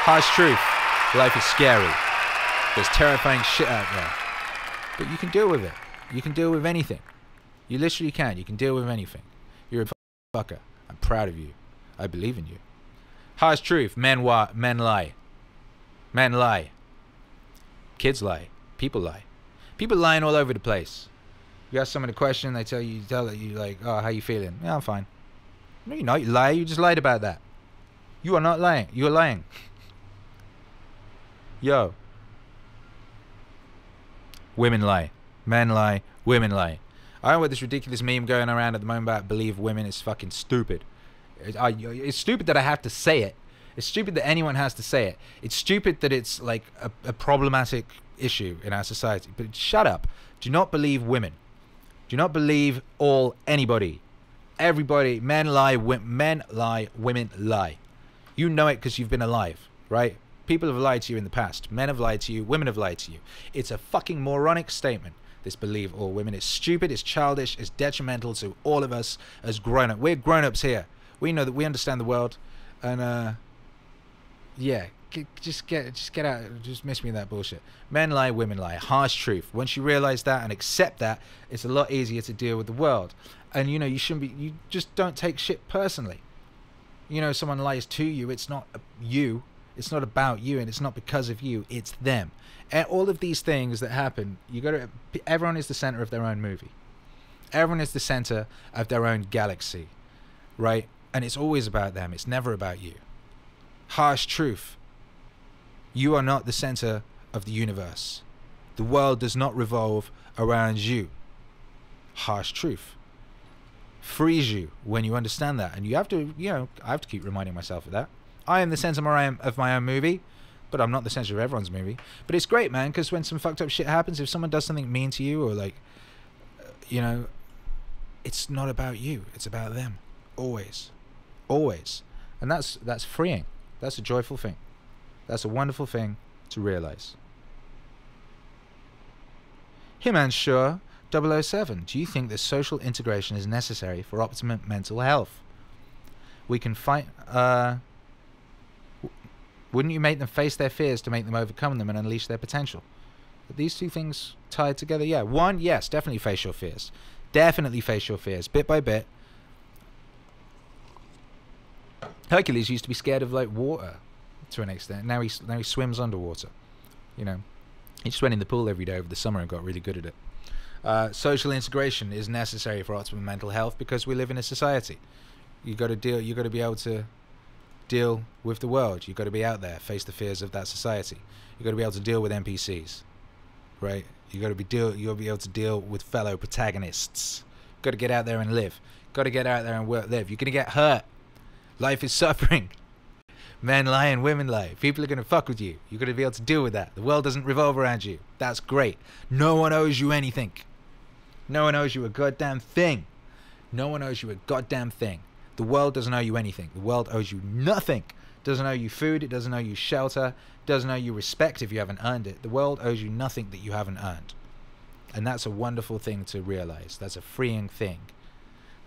Harsh truth. Life is scary. There's terrifying shit out there. But you can deal with it. You can deal with anything. You literally can. You can deal with anything. You're a fucker. I'm proud of you. I believe in you. Harsh truth. Men lie. Men lie. Kids lie. People lie. People lying all over the place. You ask someone a question, they tell you like, oh, how you feeling? Yeah, I'm fine. No, you're not. You lie. You just lied about that. You are not lying. You are lying. Yo. Women lie. Men lie. Women lie. I don't know what this ridiculous meme going around at the moment about believe women is fucking stupid. It's stupid that I have to say it. It's stupid that anyone has to say it. It's stupid that it's like a problematic issue in our society. But shut up. Do not believe women. Do not believe anybody. Everybody. Men lie, women lie. You know it because you've been alive, right? People have lied to you in the past. Men have lied to you. Women have lied to you. It's a fucking moronic statement. This believe all women. It's stupid. It's childish. It's detrimental to all of us as grown-ups. We're grown-ups here. We know that we understand the world, and yeah, just get out. Just miss me with that bullshit. Men lie, women lie. Harsh truth. Once you realize that and accept that, it's a lot easier to deal with the world. And you know, you shouldn't be. You just don't take shit personally. You know, someone lies to you. It's not you. It's not about you, and it's not because of you. It's them. And all of these things that happen, everyone is the center of their own movie. Everyone is the center of their own galaxy, right? And it's always about them. It's never about you. Harsh truth. You are not the center of the universe. The world does not revolve around you. Harsh truth. Frees you when you understand that. And you have to, I have to keep reminding myself of that. I am the center of my own movie, but I'm not the center of everyone's movie. But it's great, man, because when some fucked up shit happens, if someone does something mean to you or like, it's not about you. It's about them. Always. Always. And that's freeing. That's a joyful thing. That's a wonderful thing to realize. Hitman Sure 007. Do you think that social integration is necessary for optimum mental health? We can fight... Wouldn't you make them face their fears to make them overcome them and unleash their potential? Are these two things tied together? Yeah. One, yes, definitely face your fears. Definitely face your fears, bit by bit. Hercules used to be scared of like water to an extent. Now he swims underwater. You know, he just went in the pool every day over the summer and got really good at it. Social integration is necessary for optimum mental health because we live in a society. You got to be able to deal with the world. You've got to be out there, face the fears of that society. You've got to be able to deal with NPCs, right? You've got to be able to deal with fellow protagonists. You've got to get out there and live. Got to get out there and live. You're going to get hurt. Life is suffering. Men lie and women lie. People are going to fuck with you. You've got to be able to deal with that. The world doesn't revolve around you. That's great. No one owes you anything. No one owes you a goddamn thing. No one owes you a goddamn thing. The world doesn't owe you anything. The world owes you nothing. It doesn't owe you food. It doesn't owe you shelter. It doesn't owe you respect if you haven't earned it. The world owes you nothing that you haven't earned. And that's a wonderful thing to realize. That's a freeing thing.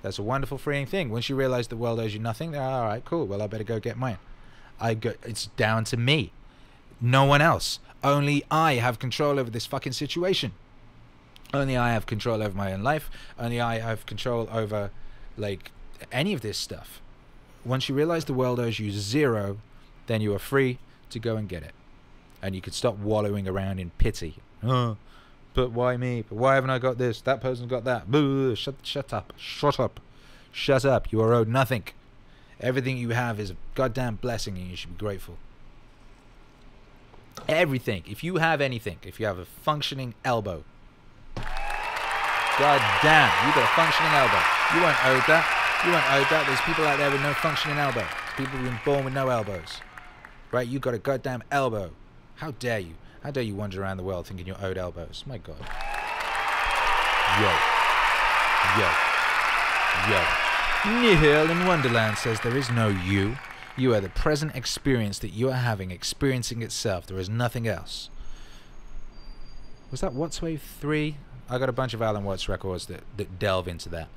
That's a wonderful freeing thing. Once you realize the world owes you nothing, all right, cool. Well, I better go get mine. It's down to me. No one else. Only I have control over this fucking situation. Only I have control over my own life. Only I have control over, like, any of this stuff. Once you realize the world owes you zero, then you are free to go and get it. And you can stop wallowing around in pity. Oh, but why me? But why haven't I got this? That person's got that. Boo, shut up. Shut up. Shut up. You are owed nothing. Everything you have is a goddamn blessing and you should be grateful. Everything. If you have anything, if you have a functioning elbow, goddamn, you got a functioning elbow. You weren't owed that. You weren't owed that. There's people out there with no functioning elbow. People who've been born with no elbows. Right? You got a goddamn elbow. How dare you? How dare you wander around the world thinking you're owed elbows? My God. Yo. Yo. Yo. Nihil in Wonderland says there is no you. You are the present experience that you are having, experiencing itself. There is nothing else. Was that Watts Wave 3? I got a bunch of Alan Watts records that delve into that.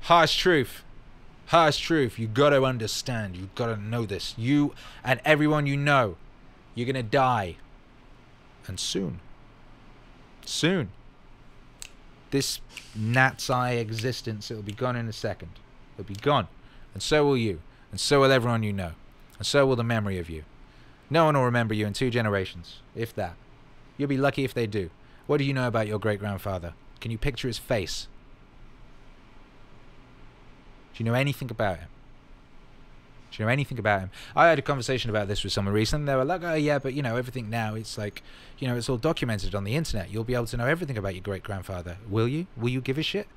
Harsh truth. Harsh truth. You got to understand. You got to know this. You and everyone you know, you're going to die. And soon. Soon. This gnat's eye existence, it'll be gone in a second. It'll be gone. And so will you. And so will everyone you know. And so will the memory of you. No one will remember you in 2 generations, if that. You'll be lucky if they do. What do you know about your great-grandfather? Can you picture his face? Do you know anything about him? Do you know anything about him? I had a conversation about this with someone recently. They were like, oh yeah, but you know, everything now, it's like, you know, it's all documented on the internet. You'll be able to know everything about your great-grandfather. Will you? Will you give a shit?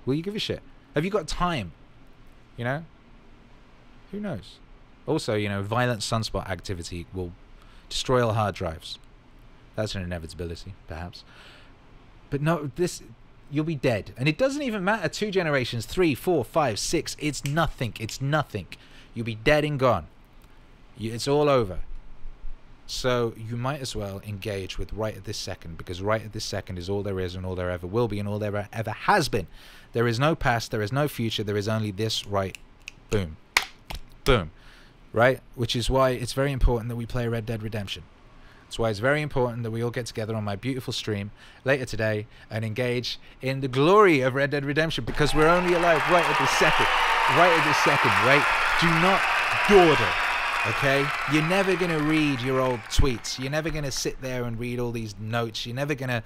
Will you give a shit? Have you got time? You know? Who knows? Also, you know, violent sunspot activity will destroy all hard drives. That's an inevitability, perhaps. But no, this... You'll be dead. And it doesn't even matter 2 generations, 3, 4, 5, 6. It's nothing. It's nothing. You'll be dead and gone. It's all over. So you might as well engage with right at this second, because right at this second is all there is and all there ever will be and all there ever has been. There is no past. There is no future. There is only this right. Boom. Boom. Right? Which is why it's very important that we play Red Dead Redemption. That's why it's very important that we all get together on my beautiful stream later today and engage in the glory of Red Dead Redemption, because we're only alive right at this second. Right at this second, right? Do not dawdle, okay? You're never going to read your old tweets. You're never going to sit there and read all these notes. You're never going to,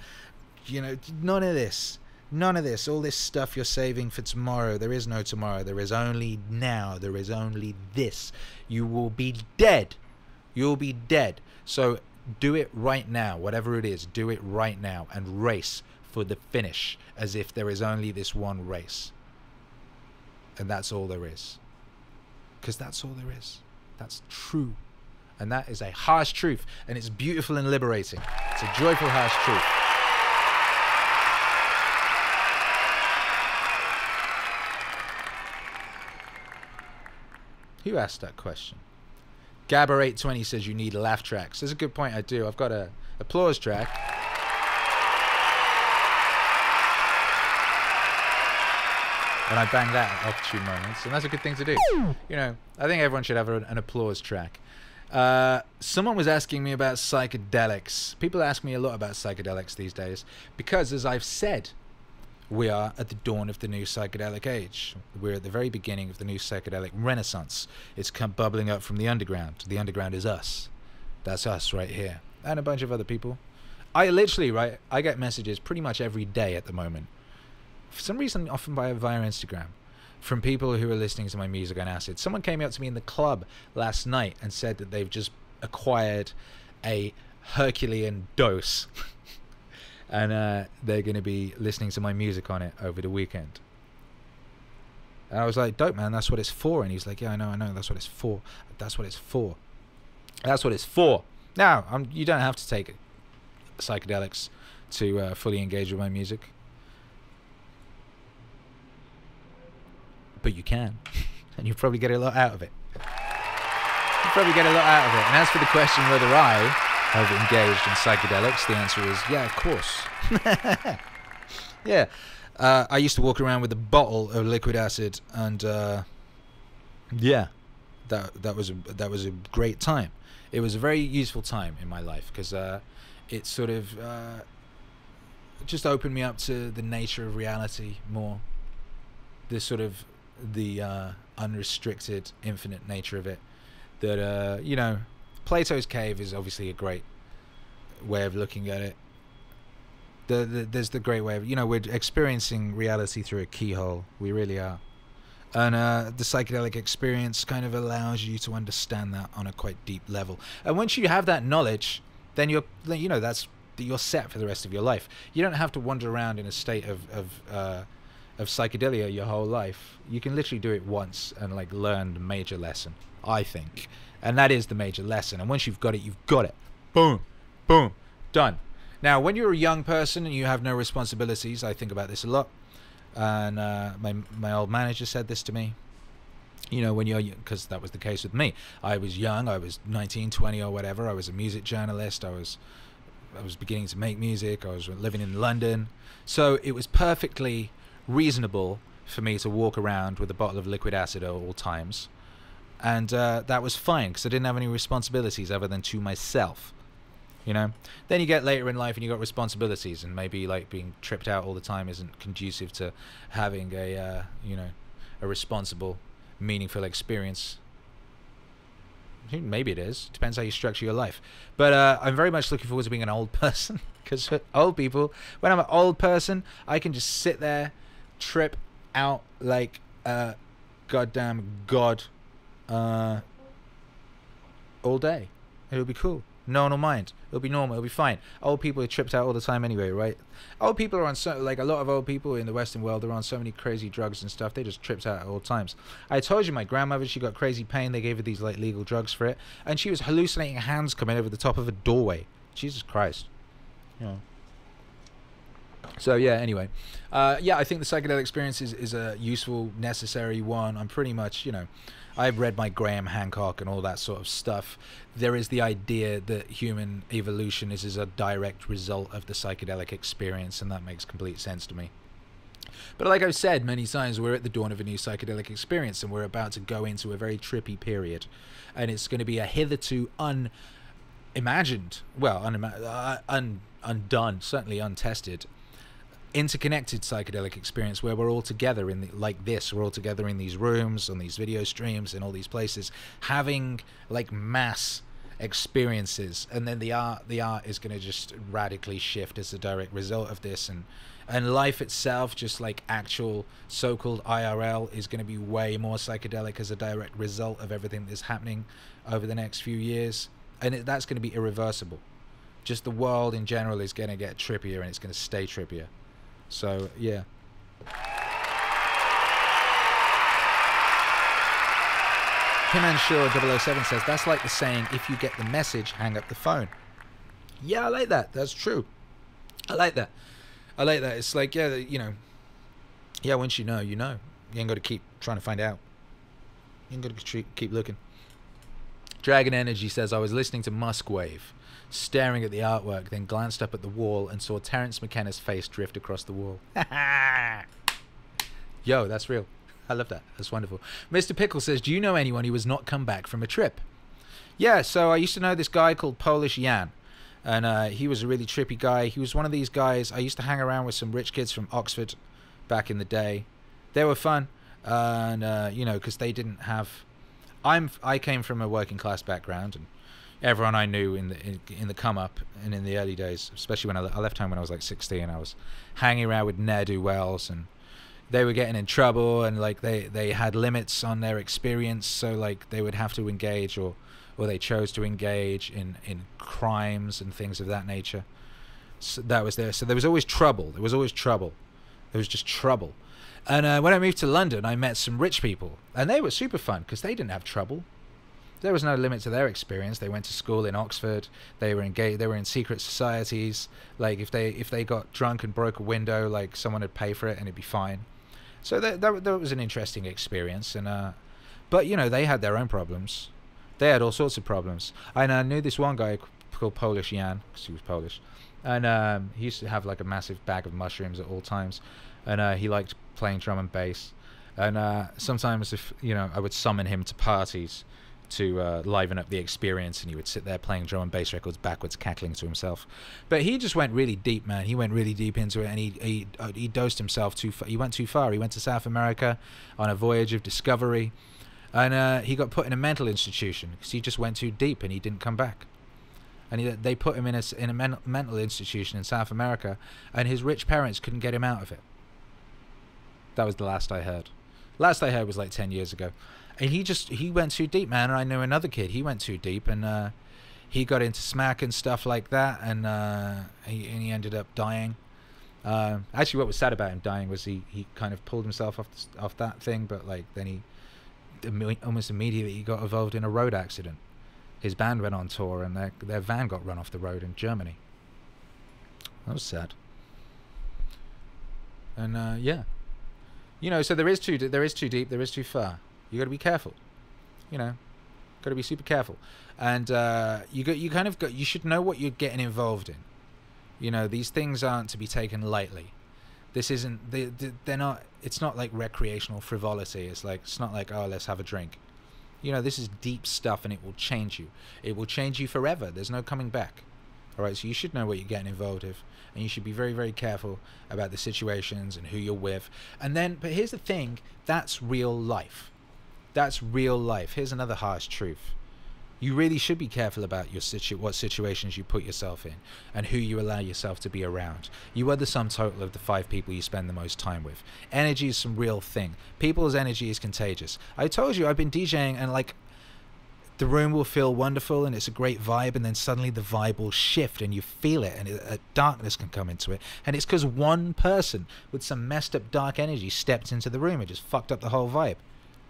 you know, none of this. None of this. All this stuff you're saving for tomorrow. There is no tomorrow. There is only now. There is only this. You will be dead. You'll be dead. So... do it right now, whatever it is, do it right now and race for the finish as if there is only this one race. And that's all there is. Because that's all there is. That's true. And that is a harsh truth. And it's beautiful and liberating. It's a joyful, harsh truth. Who asked that question? Gabber820 says you need laugh tracks. That's a good point. I do. I've got a applause track. And I bang that at opportune moments. And that's a good thing to do. You know, I think everyone should have an applause track. Someone was asking me about psychedelics. People ask me a lot about psychedelics these days. Because, as I've said, we are at the dawn of the new psychedelic age. We're at the very beginning of the new psychedelic renaissance. It's come bubbling up from the underground. The underground is us. That's us right here. And a bunch of other people. I literally, right, I get messages pretty much every day at the moment. For some reason, often via Instagram. From people who are listening to my music on acid. Someone came up to me in the club last night and said that they've just acquired a Herculean dose. And they're going to be listening to my music on it over the weekend. And I was like, dope, man, that's what it's for. And he's like, yeah, I know, that's what it's for. That's what it's for. That's what it's for. Now, you don't have to take psychedelics to fully engage with my music. But you can. And you'll probably get a lot out of it. You'll probably get a lot out of it. And as for the question whether I have engaged in psychedelics, the answer is yeah, of course. Yeah. I used to walk around with a bottle of liquid acid, and yeah, that was a great time. It was a very useful time in my life, because it sort of just opened me up to the nature of reality more. This sort of the unrestricted, infinite nature of it. That you know, Plato's cave is obviously a great way of looking at it. There's the great way of, you know, we're experiencing reality through a keyhole. We really are. And the psychedelic experience kind of allows you to understand that on a quite deep level. And once you have that knowledge, then you're set for the rest of your life. You don't have to wander around in a state of psychedelia your whole life. You can literally do it once and like learn the major lesson, I think. And that is the major lesson. And once you've got it, you've got it. Boom, boom, done. Now, when you're a young person and you have no responsibilities, I think about this a lot. And my old manager said this to me. You know, when you're, because that was the case with me. I was young. I was 19, 20 or whatever. I was a music journalist. I was beginning to make music. I was living in London. So it was perfectly reasonable for me to walk around with a bottle of liquid acid at all times. And that was fine because I didn't have any responsibilities other than to myself. You know, then you get later in life and you got responsibilities, and maybe like being tripped out all the time isn't conducive to having a you know, a responsible, meaningful experience. Maybe it is. Depends how you structure your life. But I'm very much looking forward to being an old person, because old people, when I'm an old person, I can just sit there, trip out like a goddamn god all day. It'll be cool. No one will mind. It'll be normal. It'll be fine. Old people are tripped out all the time anyway, right? Old people are on so, like, a lot of old people in the Western world, they're on so many crazy drugs and stuff. They just tripped out at all times. I told you my grandmother, she got crazy pain. They gave her these like legal drugs for it, and she was hallucinating hands coming over the top of a doorway. Jesus Christ. You know. So yeah, anyway, yeah, I think the psychedelic experience is a useful, necessary one. I'm pretty much, you know, I've read my Graham Hancock and all that sort of stuff. There is the idea that human evolution is a direct result of the psychedelic experience, and that makes complete sense to me. But like I've said many times, we're at the dawn of a new psychedelic experience, and we're about to go into a very trippy period, and it's going to be a hitherto unimagined, well, undone, certainly untested, interconnected psychedelic experience where we're all together in like this, we're all together in these rooms, on these video streams, in all these places, having like mass experiences, and then the art is going to just radically shift as a direct result of this, and life itself, just like actual so-called IRL, is going to be way more psychedelic as a direct result of everything that's happening over the next few years, and that's going to be irreversible. Just the world in general is going to get trippier, and it's going to stay trippier. So yeah. Himanshaw 007 says, that's like the saying, if you get the message, hang up the phone. Yeah, I like that. That's true. I like that. I like that. It's like, yeah, you know, yeah, once you know, you know. You ain't got to keep trying to find out. You ain't got to keep looking. Dragon Energy says, I was listening to MEANINGWAVE, staring at the artwork, then glanced up at the wall and saw Terence McKenna's face drift across the wall. Yo, that's real. I love that. That's wonderful. Mr. Pickle says, do you know anyone who has not come back from a trip? Yeah, so I used to know this guy called Polish Jan, and he was a really trippy guy. He was one of these guys. I used to hang around with some rich kids from Oxford back in the day. They were fun, and you know, because they didn't have... I came from a working class background, and everyone I knew in the come up and in the early days, especially when I left home when I was like 16, I was hanging around with ne'er-do-wells, and they were getting in trouble, and like they had limits on their experience, so like they would have to engage, or they chose to engage in crimes and things of that nature. So that was there. So there was always trouble. There was always trouble. There was just trouble. And when I moved to London, I met some rich people, and they were super fun because they didn't have trouble. There was no limit to their experience. They went to school in Oxford. They were engaged. They were in secret societies. Like if they got drunk and broke a window, like someone would pay for it and it'd be fine. So that was an interesting experience. And but you know, they had their own problems. They had all sorts of problems. And I knew this one guy called Polish Jan, because he was Polish, and he used to have like a massive bag of mushrooms at all times, and he liked playing drum and bass. And sometimes, if you know, I would summon him to parties to liven up the experience, and he would sit there playing drum and bass records backwards, cackling to himself. But he just went really deep, man. He went really deep into it, and he dosed himself too far. He went too far. He went to South America on a voyage of discovery, and he got put in a mental institution because he just went too deep and he didn't come back. And they put him in a mental institution in South America, and his rich parents couldn't get him out of it. That was the last I heard. Last I heard was like 10 years ago. And he went too deep, man. And I knew another kid, he went too deep, and he got into smack and stuff like that, and he ended up dying. Actually, what was sad about him dying was he kind of pulled himself off that thing, but like then he almost immediately he got involved in a road accident. His band went on tour, and their van got run off the road in Germany. That was sad. And yeah, you know, so there is too deep, there is too far. You got to be careful. You know, got to be super careful. And you should know what you're getting involved in. You know, these things aren't to be taken lightly. This isn't, they're not, it's not like recreational frivolity. It's not like, oh, let's have a drink. You know, this is deep stuff, and it will change you. It will change you forever. There's no coming back. All right, so you should know what you're getting involved with, and you should be very, very careful about the situations and who you're with. And then, but here's the thing, that's real life. That's real life. Here's another harsh truth. You really should be careful about your what situations you put yourself in and who you allow yourself to be around. You are the sum total of the 5 people you spend the most time with. Energy is some real thing. People's energy is contagious. I told you, I've been DJing, and like, the room will feel wonderful and it's a great vibe, and then suddenly the vibe will shift and you feel it, and darkness can come into it. And it's because one person with some messed up dark energy stepped into the room and just fucked up the whole vibe.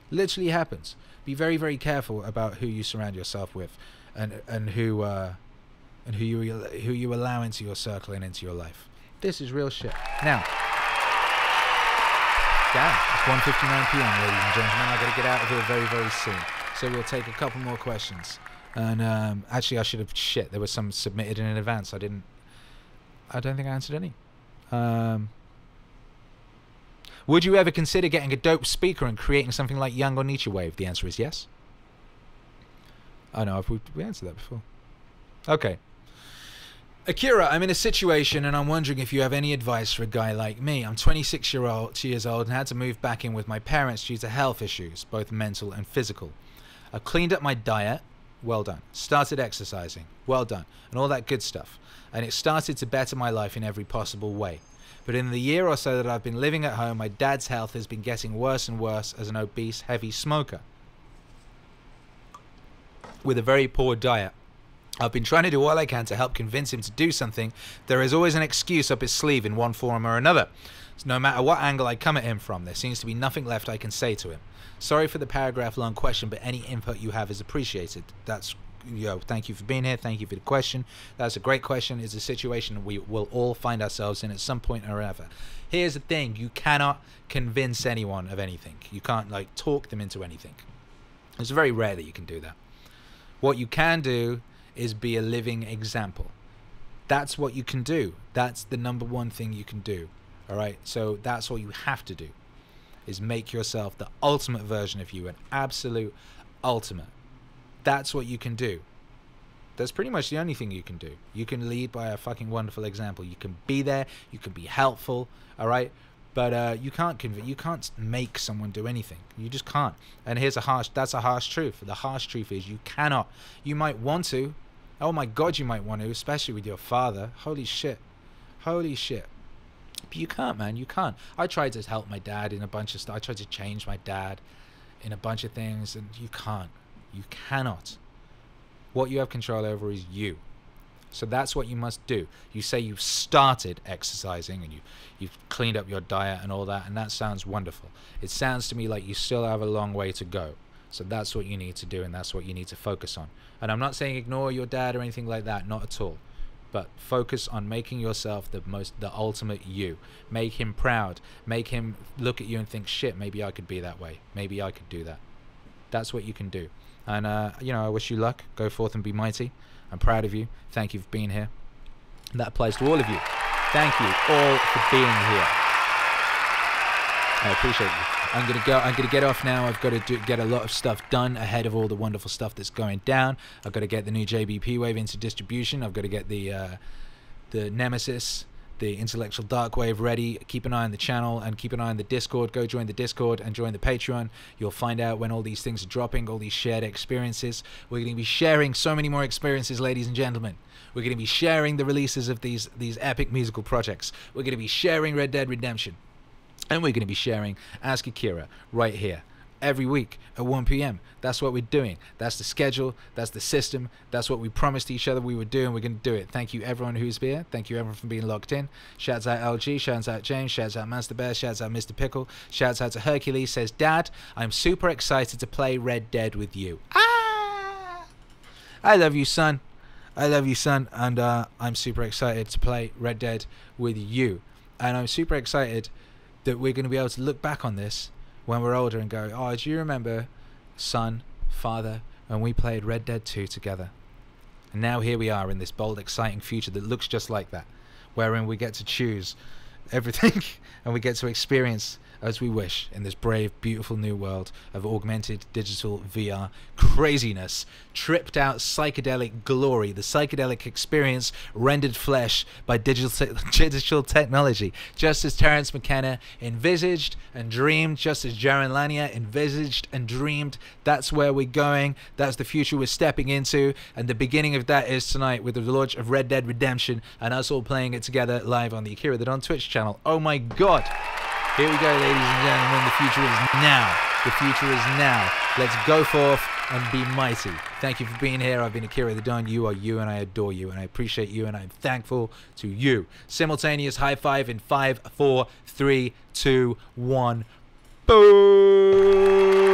Literally happens. Be very, very careful about who you surround yourself with, and who you allow into your circle and into your life. This is real shit. Now, damn, it's 1:59 p.m., ladies and gentlemen. I got to get out of here very, very soon. So we'll take a couple more questions. And actually, I should have shit. There was some submitted in advance. I don't think I answered any. Would you ever consider getting a dope speaker and creating something like Young or MEANINGWAVE? The answer is yes. I know, we answered that before. Okay. Akira, I'm in a situation and I'm wondering if you have any advice for a guy like me. I'm 26 years old and had to move back in with my parents due to health issues, both mental and physical. I've cleaned up my diet. Well done. Started exercising. Well done. And all that good stuff. And it started to better my life in every possible way. But in the year or so that I've been living at home, my dad's health has been getting worse and worse as an obese, heavy smoker with a very poor diet. I've been trying to do all I can to help convince him to do something. There is always an excuse up his sleeve in one form or another. So no matter what angle I come at him from, there seems to be nothing left I can say to him. Sorry for the paragraph-long question, but any input you have is appreciated. That's, thank you for being here. Thank you for the question. That's a great question. It's a situation we will all find ourselves in at some point or other. Here's the thing. You cannot convince anyone of anything. You can't, like, talk them into anything. It's very rare that you can do that. What you can do is be a living example. That's what you can do. That's the number one thing you can do. All right? So that's what you have to do, is make yourself the ultimate version of you, an absolute ultimate. That's what you can do. That's pretty much the only thing you can do. You can lead by a fucking wonderful example. You can be there. You can be helpful. All right? But you can't make someone do anything. You just can't. And that's a harsh truth. The harsh truth is you cannot. You might want to. Oh my God, you might want to, especially with your father. Holy shit. Holy shit. But you can't, man. You can't. I tried to help my dad in a bunch of stuff. I tried to change my dad in a bunch of things, and you can't. You cannot. What you have control over is you. So that's what you must do. You say you've started exercising and you've cleaned up your diet and all that, and that sounds wonderful. It sounds to me like you still have a long way to go. So that's what you need to do, and that's what you need to focus on. And I'm not saying ignore your dad or anything like that, not at all. But focus on making yourself the ultimate you. Make him proud. Make him look at you and think, shit, maybe I could be that way. Maybe I could do that. That's what you can do. And, I wish you luck. Go forth and be mighty. I'm proud of you. Thank you for being here. And that applies to all of you. Thank you all for being here. I appreciate you. I'm gonna get off now. I've got to get a lot of stuff done ahead of all the wonderful stuff that's going down. I've got to get the new JBP wave into distribution. I've got to get the Nemesis, the intellectual dark wave ready. Keep an eye on the channel and keep an eye on the Discord. Go join the Discord and join the Patreon. You'll find out when all these things are dropping, all these shared experiences. We're going to be sharing so many more experiences, ladies and gentlemen. We're going to be sharing the releases of these epic musical projects. We're going to be sharing Red Dead Redemption. And we're going to be sharing Ask Akira right here every week at 1 p.m. That's what we're doing. That's the schedule. That's the system. That's what we promised each other we would do, and we're going to do it. Thank you, everyone who's here. Thank you, everyone, for being locked in. Shouts out LG. Shouts out James. Shouts out Master Bear. Shouts out Mr. Pickle. Shouts out to Hercules. Says, Dad, I'm super excited to play Red Dead with you. Ah! I love you, son. I love you, son, and I'm super excited to play Red Dead with you. And I'm super excited that we're going to be able to look back on this when we're older and go, oh, do you remember, son, father, when we played Red Dead 2 together? And now here we are in this bold, exciting future that looks just like that, wherein we get to choose everything and we get to experience as we wish in this brave, beautiful new world of augmented digital VR craziness, tripped out psychedelic glory, the psychedelic experience rendered flesh by digital technology, just as Terence McKenna envisaged and dreamed, just as Jaron Lanier envisaged and dreamed. That's where we're going. That's the future we're stepping into, and the beginning of that is tonight with the launch of Red Dead Redemption and us all playing it together live on the Akira the Don Twitch channel. Oh my god. Here we go, ladies and gentlemen. The future is now. The future is now. Let's go forth and be mighty. Thank you for being here. I've been Akira the Don. You are you, and I adore you, and I appreciate you, and I'm thankful to you. Simultaneous high five in 5, 4, 3, 2, 1. Boom!